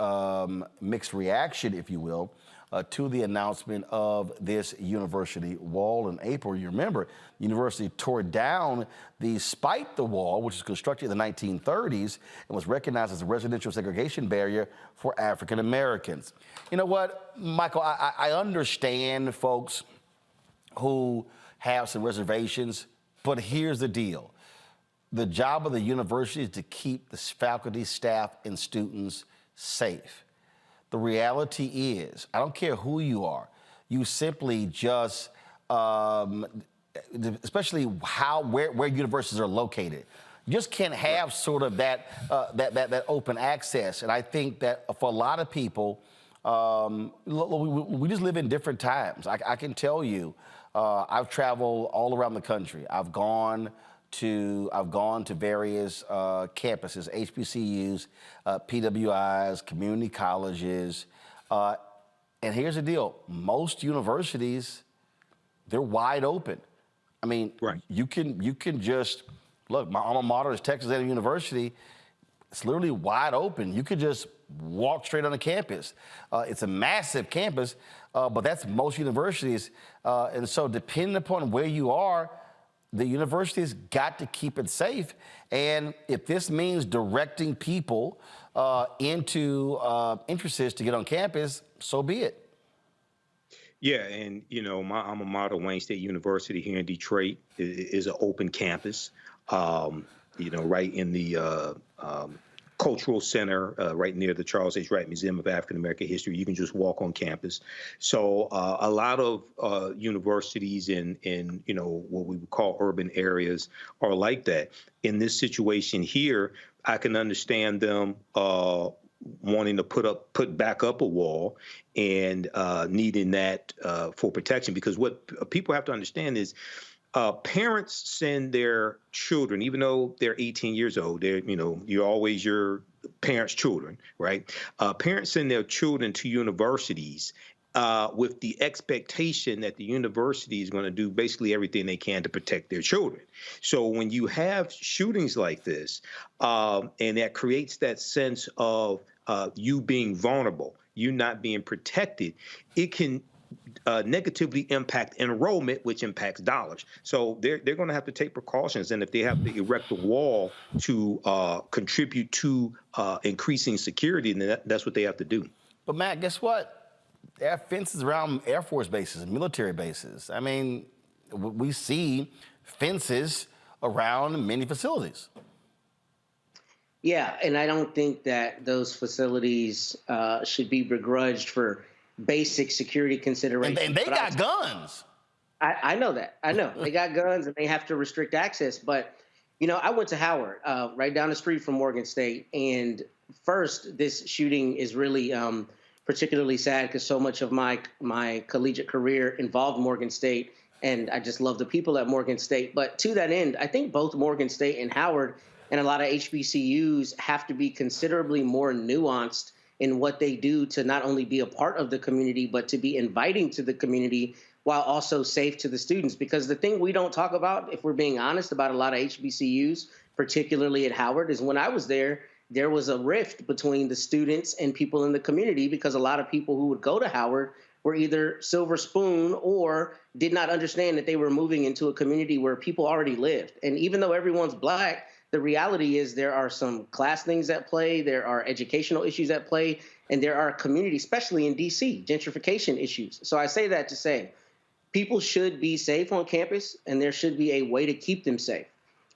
S3: reaction, if you will, to the announcement of this university wall in April. You remember, the university tore down the Spite the Wall, which was constructed in the 1930s and was recognized as a residential segregation barrier for African Americans. You know what, Michael, I understand folks who have some reservations, but here's the deal. The job of the university is to keep the faculty, staff, and students safe. The reality is, I don't care who you are, you simply just, especially where universities are located, you just can't have sort of that open access. And I think that for a lot of people, we just live in different times. I can tell you, I've traveled all around the country. I've gone to various campuses, HBCUs, PWIs, community colleges, and here's the deal: most universities, they're wide open. I mean, you can just look. My alma mater is Texas A&M University. It's literally wide open. You could just walk straight on the campus. It's a massive campus, but that's most universities, and so depending upon where you are, the university's got to keep it safe. And if this means directing people into entrances to get on campus, so be it.
S1: Yeah, and my alma mater, Wayne State University here in Detroit, is an open campus. Right in the cultural center, right near the Charles H. Wright Museum of African American History. You can just walk on campus. So a lot of universities in what we would call urban areas are like that. In this situation here, I can understand them wanting to put back up a wall and needing that for protection, because what people have to understand is parents send their children, even though they're 18 years old, you're always your parents' children, right? Parents send their children to universities with the expectation that the university is going to do basically everything they can to protect their children. So when you have shootings like this, and that creates that sense of you being vulnerable, you not being protected, it can negatively impact enrollment, which impacts dollars. So they're going to have to take precautions, and if they have to erect a wall to contribute to increasing security, then that's what they have to do.
S3: But Matt, guess what? There are fences around Air Force bases and military bases. I mean, we see fences around many facilities.
S4: Yeah, and I don't think that those facilities should be begrudged for basic security considerations.
S3: And they got guns.
S4: I know that. I know. They got guns and they have to restrict access. But, I went to Howard, right down the street from Morgan State. And first, this shooting is really particularly sad because so much of my collegiate career involved Morgan State. And I just love the people at Morgan State. But to that end, I think both Morgan State and Howard and a lot of HBCUs have to be considerably more nuanced in what they do to not only be a part of the community, but to be inviting to the community while also safe to the students. Because the thing we don't talk about, if we're being honest about a lot of HBCUs, particularly at Howard, is when I was there was a rift between the students and people in the community, because a lot of people who would go to Howard were either silver spoon or did not understand that they were moving into a community where people already lived. And even though everyone's Black, the reality is there are some class things at play, there are educational issues at play, and there are community, especially in D.C., gentrification issues. So I say that to say people should be safe on campus, and there should be a way to keep them safe.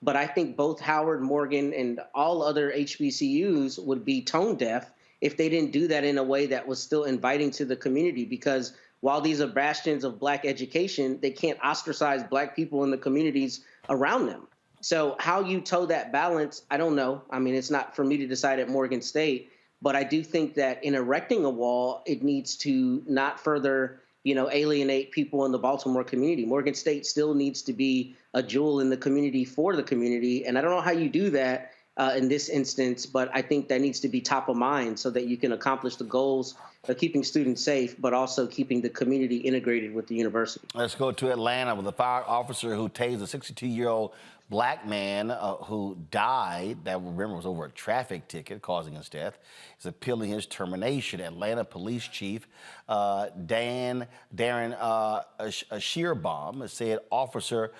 S4: But I think both Howard, Morgan, and all other HBCUs would be tone deaf if they didn't do that in a way that was still inviting to the community, because while these are bastions of Black education, they can't ostracize Black people in the communities around them. So how you toe that balance, I don't know. I mean, it's not for me to decide at Morgan State, but I do think that in erecting a wall, it needs to not further, alienate people in the Baltimore community. Morgan State still needs to be a jewel in the community for the community. And I don't know how you do that in this instance, but I think that needs to be top of mind so that you can accomplish the goals of keeping students safe, but also keeping the community integrated with the university.
S3: Let's go to Atlanta with a fire officer who tased a 62-year-old black man who died. That, remember, was over a traffic ticket causing his death. He's appealing his termination. Atlanta Police Chief Darren Shearbaum said Officer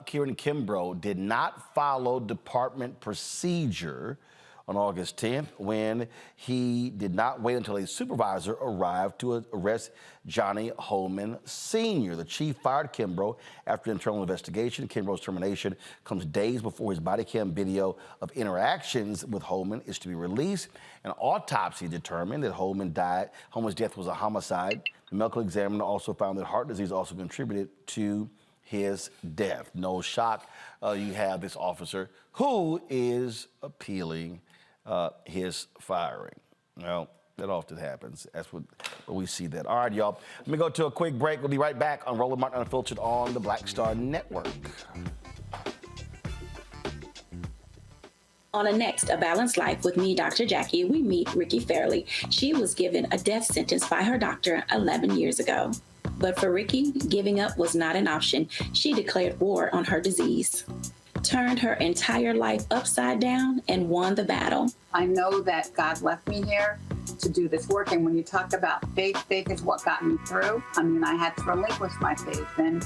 S3: Kieran Kimbrough did not follow department procedure on August 10th when he did not wait until a supervisor arrived to arrest Johnny Holman Sr. The chief fired Kimbrough after internal investigation. Kimbrough's termination comes days before his body cam video of interactions with Holman is to be released. An autopsy determined that Holman's death was a homicide. The medical examiner also found that heart disease also contributed to his death. No shock, you have this officer who is appealing his firing. Well, that often happens. That's what we see that. All right, y'all. Let me go to a quick break. We'll be right back on Roland Martin Unfiltered on the Black Star Network.
S2: On a next, A Balanced Life with me, Dr. Jackie, we meet Ricky Fairley. She was given a death sentence by her doctor 11 years ago. But for Ricky, giving up was not an option. She declared war on her disease, turned her entire life upside down, and won the battle.
S9: I know that God left me here to do this work. And when you talk about faith, faith is what got me through. I mean, I had to relinquish my faith and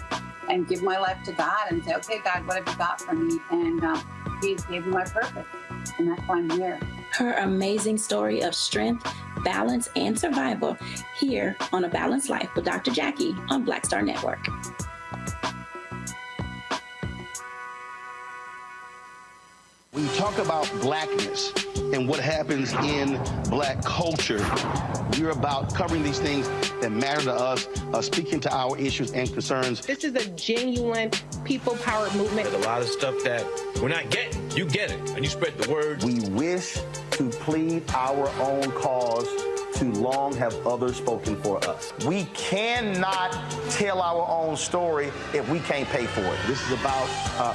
S9: give my life to God and say, okay, God, what have you got for me? And He gave me my purpose. And that's why I'm here.
S2: Her amazing story of strength, balance, and survival here on A Balanced Life with Dr. Jackie on Black Star Network.
S14: When you talk about blackness and what happens in black culture, we're about covering these things that matter to us, speaking to our issues and concerns.
S21: This is a genuine people-powered movement.
S10: There's a lot of stuff that we're not getting. You get it, and you spread the word.
S14: We wish to plead our own cause. Too long have others spoken for us.
S3: We cannot tell our own story if we can't pay for it.
S14: This is about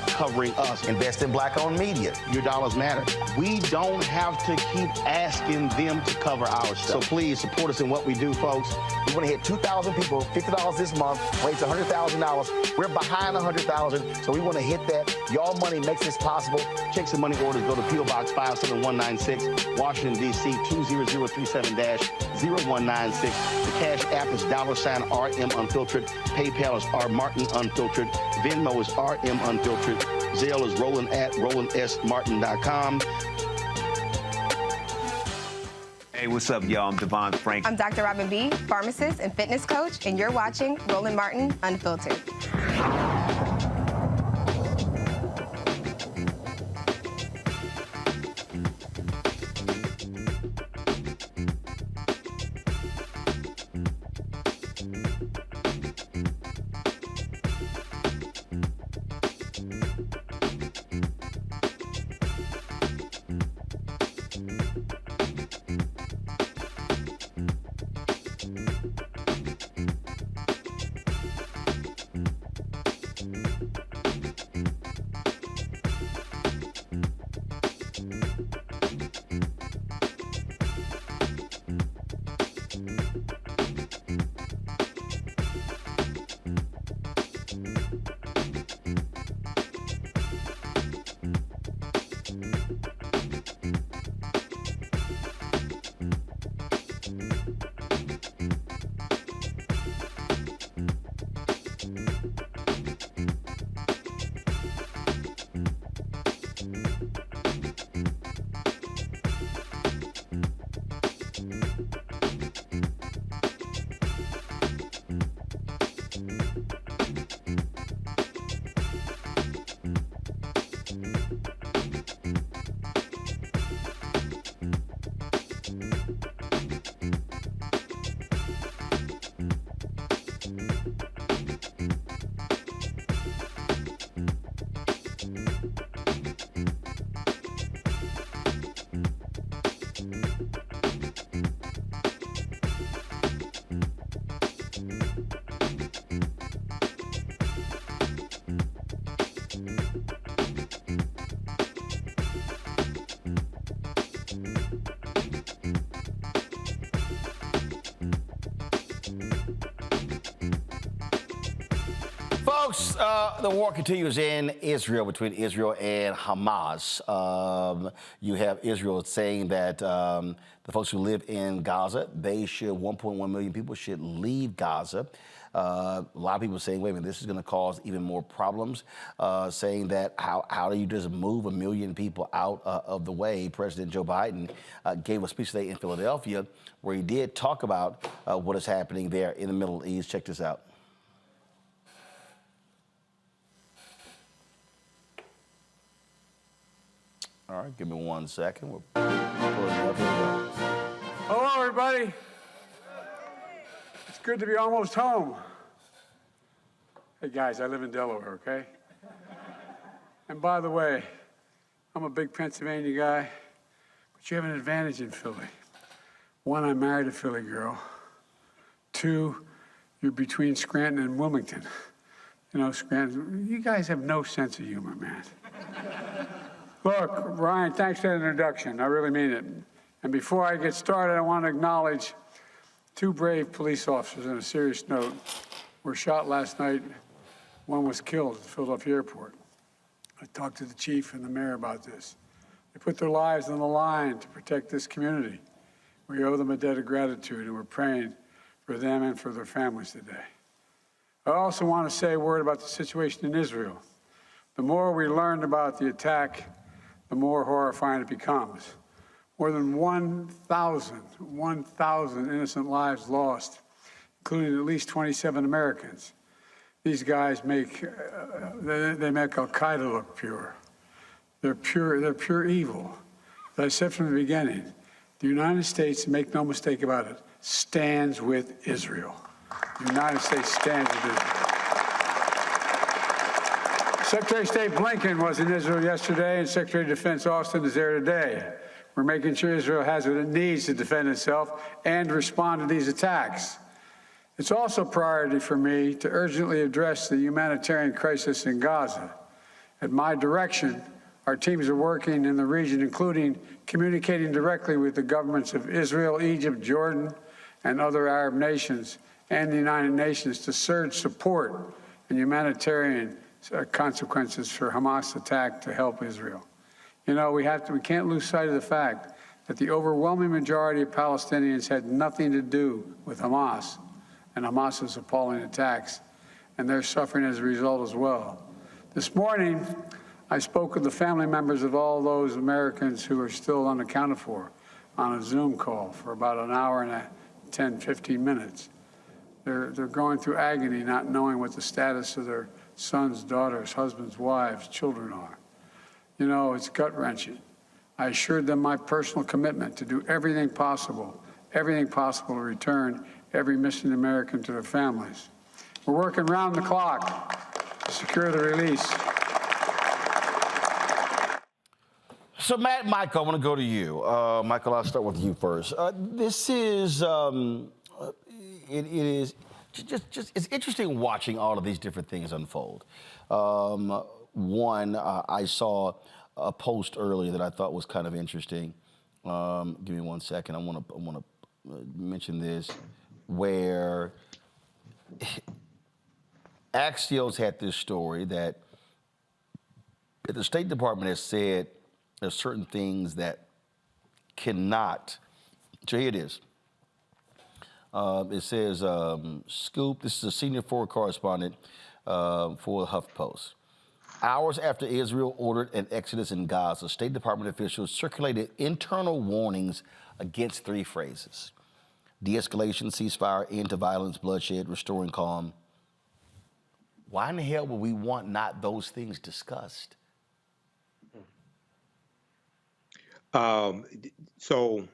S14: covering us.
S3: Invest in black-owned media.
S14: Your dollars matter. We don't have to keep asking them to cover our stuff. So please support us in what we do, folks.
S3: We want to hit 2,000 people, $50 this month, raise $100,000. We're behind 100,000, so we want to hit that. Y'all money makes this possible.
S14: Checks and money orders go to P.O. Box 57196, Washington, D.C. 20037-0196. The Cash App is $RM Unfiltered. PayPal is R Martin Unfiltered. Venmo is RM Unfiltered. Zelle is Roland at RolandSMartin.com.
S15: Hey, what's up, y'all? I'm Devon Frank.
S21: I'm Dr. Robin B., pharmacist and fitness coach, and you're watching Roland Martin Unfiltered.
S3: Folks, the war continues in Israel, between Israel and Hamas. You have Israel saying that the folks who live in Gaza, 1.1 million people should leave Gaza. A lot of people saying, wait a minute, this is going to cause even more problems, saying that how do you just move 1 million people out of the way? President Joe Biden gave a speech today in Philadelphia where he did talk about what is happening there in the Middle East. Check this out. All right, give me 1 second. We're pulling it up. Here we go.
S6: Hello, everybody. It's good to be almost home. Hey, guys, I live in Delaware, okay? And by the way, I'm a big Pennsylvania guy, but you have an advantage in Philly. 1, I married a Philly girl. 2, you're between Scranton and Wilmington. You know, Scranton, you guys have no sense of humor, man. Look, Ryan, thanks for that introduction. I really mean it. And before I get started, I want to acknowledge 2 brave police officers on a serious note were shot last night. 1 was killed at the Philadelphia airport. I talked to the chief and the mayor about this. They put their lives on the line to protect this community. We owe them a debt of gratitude, and we're praying for them and for their families today. I also want to say a word about the situation in Israel. The more we learned about the attack, the more horrifying it becomes. More than 1,000 innocent lives lost, including at least 27 Americans. These guys make Al-Qaeda look pure. They're pure evil. As I said from the beginning, the United States, make no mistake about it, stands with Israel. The United States stands with Israel. Secretary of State Blinken was in Israel yesterday, and Secretary of Defense Austin is there today. We're making sure Israel has what it needs to defend itself and respond to these attacks. It's also a priority for me to urgently address the humanitarian crisis in Gaza. At my direction, our teams are working in the region, including communicating directly with the governments of Israel, Egypt, Jordan, and other Arab nations, and the United Nations to surge support and humanitarian consequences for Hamas attack to help Israel. You know, we can't lose sight of the fact that the overwhelming majority of Palestinians had nothing to do with Hamas and Hamas's appalling attacks, and they're suffering as a result as well. This morning, I spoke with the family members of all those Americans who are still unaccounted for on a Zoom call for about an hour and 10, 15 minutes. They're going through agony, not knowing what the status of their sons, daughters, husbands, wives, children are. You know, it's gut-wrenching. I assured them my personal commitment to do everything possible to return every missing American to their families. We're working round the clock to secure the release.
S3: So, Matt, Michael, I want to go to you. Michael, I'll start with you first. This is, it's interesting watching all of these different things unfold. One, I saw a post earlier that I thought was kind of interesting. Give me 1 second. I want to mention this, where Axios had this story that the State Department has said there's certain things that cannot. So here it is. It says, Scoop, this is a senior foreign correspondent for HuffPost. Hours after Israel ordered an exodus in Gaza, State Department officials circulated internal warnings against 3 phrases: de-escalation, ceasefire, end to violence, bloodshed, restoring calm. Why in the hell would we want not those things discussed?
S1: So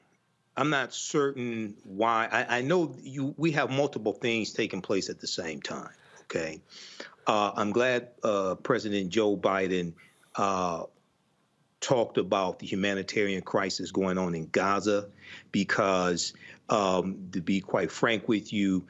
S1: I'm not certain why. I know we have multiple things taking place at the same time, okay? I'm glad President Joe Biden talked about the humanitarian crisis going on in Gaza because, to be quite frank with you,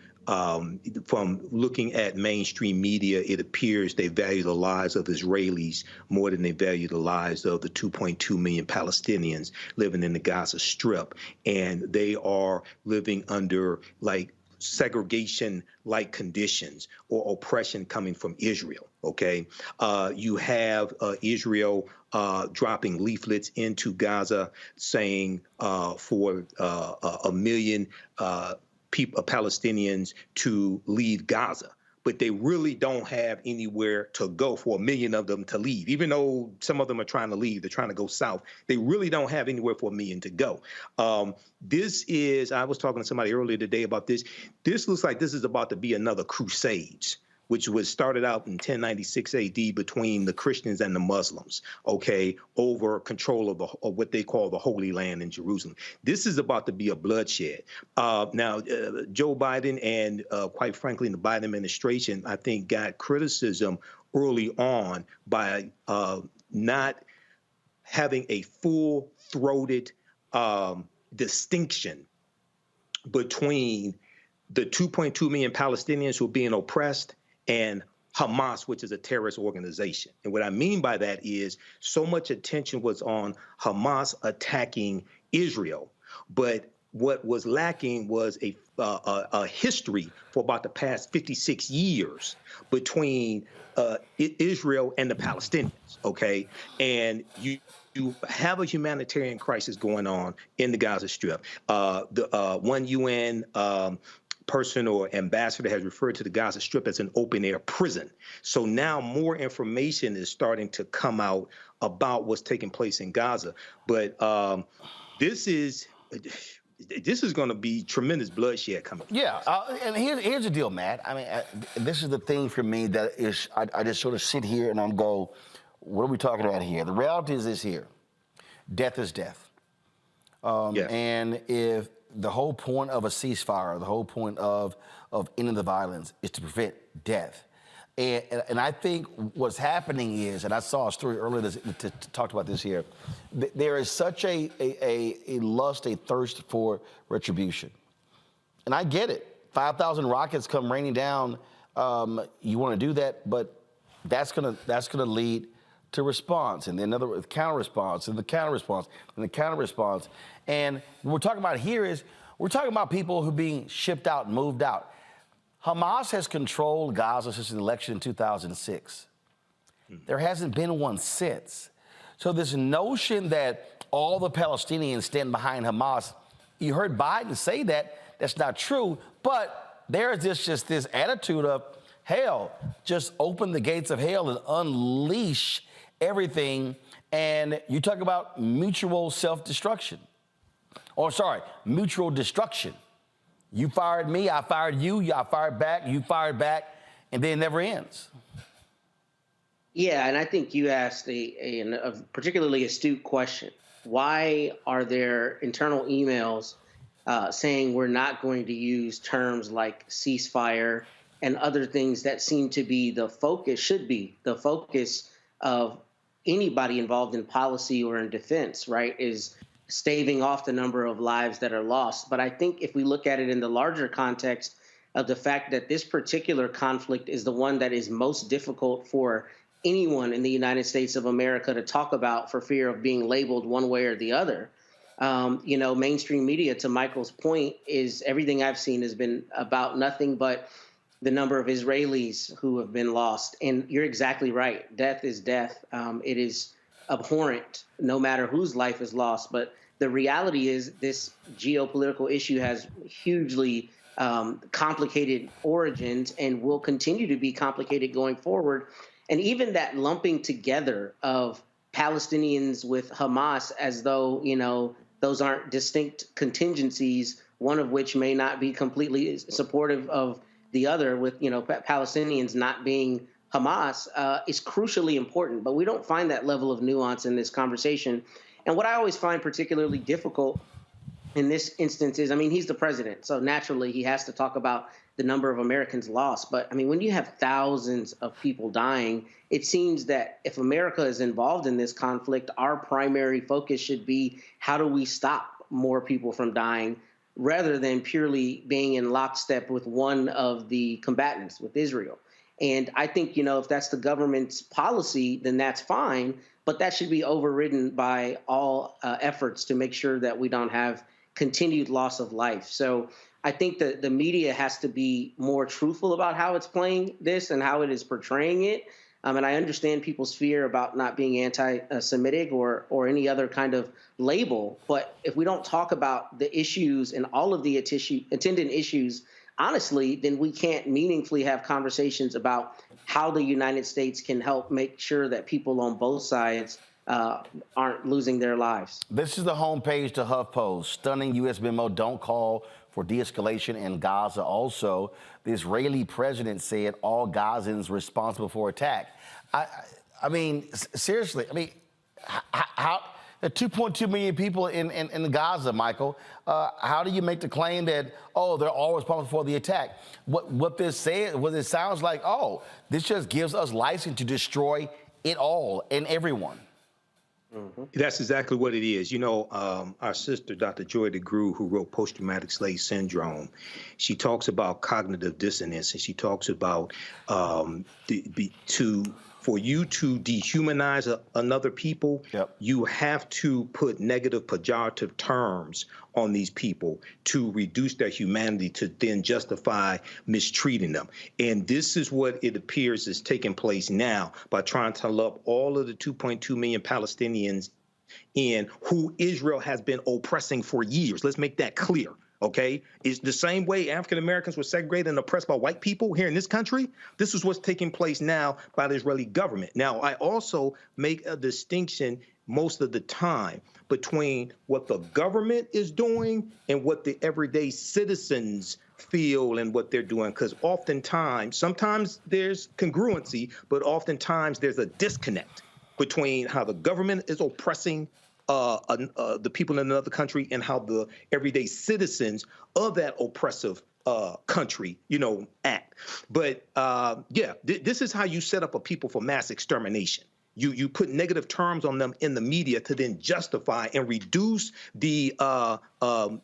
S1: from looking at mainstream media, it appears they value the lives of Israelis more than they value the lives of the 2.2 million Palestinians living in the Gaza Strip. And they are living under, like, segregation-like conditions or oppression coming from Israel. Okay, you have Israel dropping leaflets into Gaza saying for 1 million Palestinians to leave Gaza. But they really don't have anywhere to go for 1 million of them to leave. Even though some of them are trying to leave, they're trying to go south. They really don't have anywhere for 1 million to go. This is, I was talking to somebody earlier today about this. This looks like this is about to be another Crusades, which was started out in 1096 AD between the Christians and the Muslims, okay, over control of what they call the Holy Land in Jerusalem. This is about to be a bloodshed. Now, Joe Biden and, quite frankly, the Biden administration, I think, got criticism early on by not having a full-throated distinction between the 2.2 million Palestinians who are being oppressed and Hamas, which is a terrorist organization. And what I mean by that is so much attention was on Hamas attacking Israel, but what was lacking was a history for about the past 56 years between Israel and the Palestinians, okay? And you have a humanitarian crisis going on in the Gaza Strip. The one UN person or ambassador has referred to the Gaza Strip as an open-air prison. So now more information is starting to come out about what's taking place in Gaza. But this is going to be tremendous bloodshed coming.
S3: Yeah, and here's the deal, Matt. I mean, this is the thing for me that is, I just sort of sit here and I'm go, what are we talking about here? The reality is this here. Death is death. And if the whole point of a ceasefire, the whole point of ending the violence is to prevent death. And I think what's happening is, and I saw a story earlier to talk about this here, there is such a lust, a thirst for retribution. And I get it. 5,000 rockets come raining down. You want to do that, but that's gonna lead to response, and then another counter response, and the counter response, and the counter response. And what we're talking about here is we're talking about people who are being shipped out and moved out. Hamas has controlled Gaza since the election in 2006. There hasn't been one since. So this notion that all the Palestinians stand behind Hamas, you heard Biden say that, that's not true, but there's just this attitude of, hell, just open the gates of hell and unleash everything. And you talk about mutual self-destruction. Or sorry, mutual destruction. You fired me, I fired you, I fired back, you fired back, and then it never ends.
S4: Yeah, and I think you asked a particularly astute question. Why are there internal emails saying we're not going to use terms like ceasefire and other things that seem to be the focus, should be the focus of anybody involved in policy or in defense, right, is staving off the number of lives that are lost. But I think if we look at it in the larger context of the fact that this particular conflict is the one that is most difficult for anyone in the United States of America to talk about for fear of being labeled one way or the other. Mainstream media, to Michael's point, is everything I've seen has been about nothing but the number of Israelis who have been lost. And you're exactly right. Death is death. It is abhorrent, no matter whose life is lost. But the reality is this geopolitical issue has hugely complicated origins and will continue to be complicated going forward. And even that lumping together of Palestinians with Hamas as though, those aren't distinct contingencies, one of which may not be completely supportive of the other, with, Palestinians not being Hamas, is crucially important. But we don't find that level of nuance in this conversation. And what I always find particularly difficult in this instance is, he's the president, so naturally he has to talk about the number of Americans lost. But when you have thousands of people dying, it seems that if America is involved in this conflict, our primary focus should be how do we stop more people from dying, rather than purely being in lockstep with one of the combatants, with Israel. And I think, if that's the government's policy, then that's fine, but that should be overridden by all efforts to make sure that we don't have continued loss of life. So I think that the media has to be more truthful about how it's playing this and how it is portraying it. And I understand people's fear about not being anti-Semitic or any other kind of label. But if we don't talk about the issues and all of the attendant issues, honestly, then we can't meaningfully have conversations about how the United States can help make sure that people on both sides aren't losing their lives.
S3: This is the homepage to HuffPost. Stunning U.S. memo, don't call for de-escalation in Gaza. Also, the Israeli president said all Gazans responsible for attack. I mean, seriously, I mean, how there are 2.2 million people in Gaza, Michael. How do you make the claim that, oh, they're all responsible for the attack? What this says, what it sounds like, oh, this just gives us license to destroy it all and everyone.
S1: Mm-hmm. That's exactly what it is. You know, our sister, Dr. Joy DeGruy, who wrote Post-Traumatic Slave Syndrome, she talks about cognitive dissonance, and she talks about for you to dehumanize another people, you have to put negative pejorative terms on these people to reduce their humanity, to then justify mistreating them. And this is what it appears is taking place now by trying to lump all of the 2.2 million Palestinians in who Israel has been oppressing for years. Let's make that clear. Okay, it's the same way African Americans were segregated and oppressed by white people here in this country. This is what's taking place now by the Israeli government. Now, I also make a distinction most of the time between what the government is doing and what the everyday citizens feel and what they're doing, because oftentimes, sometimes there's congruency, but oftentimes there's a disconnect between how the government is oppressing the people in another country and how the everyday citizens of that oppressive country, act. But this is how you set up a people for mass extermination. You put negative terms on them in the media to then justify and reduce the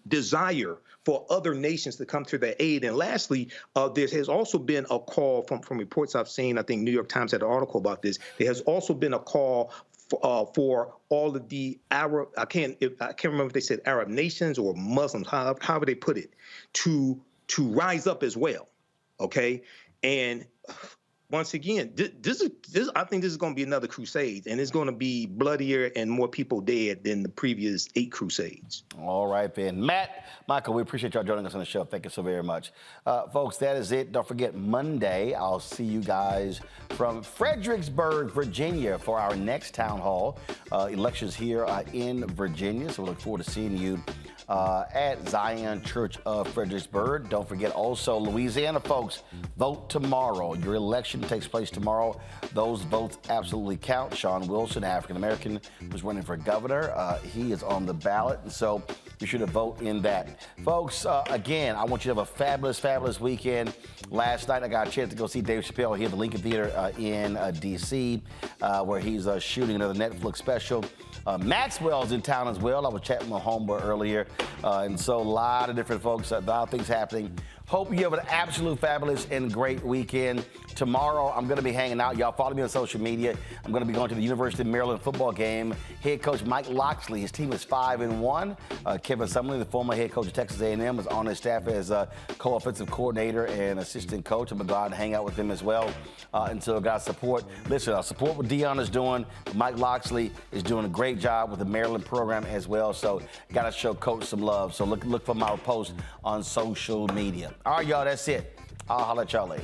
S1: desire for other nations to come to their aid. And lastly, there has also been a call from reports I've seen. I think New York Times had an article about this. There has also been a call for all of the Arab, I can't remember if they said Arab nations or Muslims, however they put it, to rise up as well. Okay, and once again, this I think this is going to be another crusade, and it's going to be bloodier and more people dead than the previous 8 crusades.
S3: All right, then. Matt, Michael, we appreciate y'all joining us on the show. Thank you so very much. Folks, that is it. Don't forget, Monday, I'll see you guys from Fredericksburg, Virginia for our next town hall. Elections here in Virginia, so we look forward to seeing you at Zion Church of Fredericksburg. Don't forget also, Louisiana folks, vote tomorrow. Your election takes place tomorrow. Those votes absolutely count. Sean Wilson, African-American, was running for governor. He is on the ballot, and so be sure to vote in that. Folks, again, I want you to have a fabulous, fabulous weekend. Last night, I got a chance to go see Dave Chappelle here at the Lincoln Theater in D.C., where he's shooting another Netflix special. Maxwell's in town as well. I was chatting with my homeboy earlier. And so a lot of different folks, a lot of things happening. Hope you have an absolute fabulous and great weekend. Tomorrow, I'm going to be hanging out. Y'all follow me on social media. I'm going to be going to the University of Maryland football game. Head coach Mike Loxley, his team is 5-1. Kevin Sumlin, the former head coach of Texas A&M, is on his staff as a co-offensive coordinator and assistant coach. I'm going to go out and hang out with him as well. And so I got support. Listen, support what Deion is doing. Mike Loxley is doing a great job with the Maryland program as well. So got to show coach some love. So look for my post on social media. All right, y'all, that's it. I'll holler at y'all later.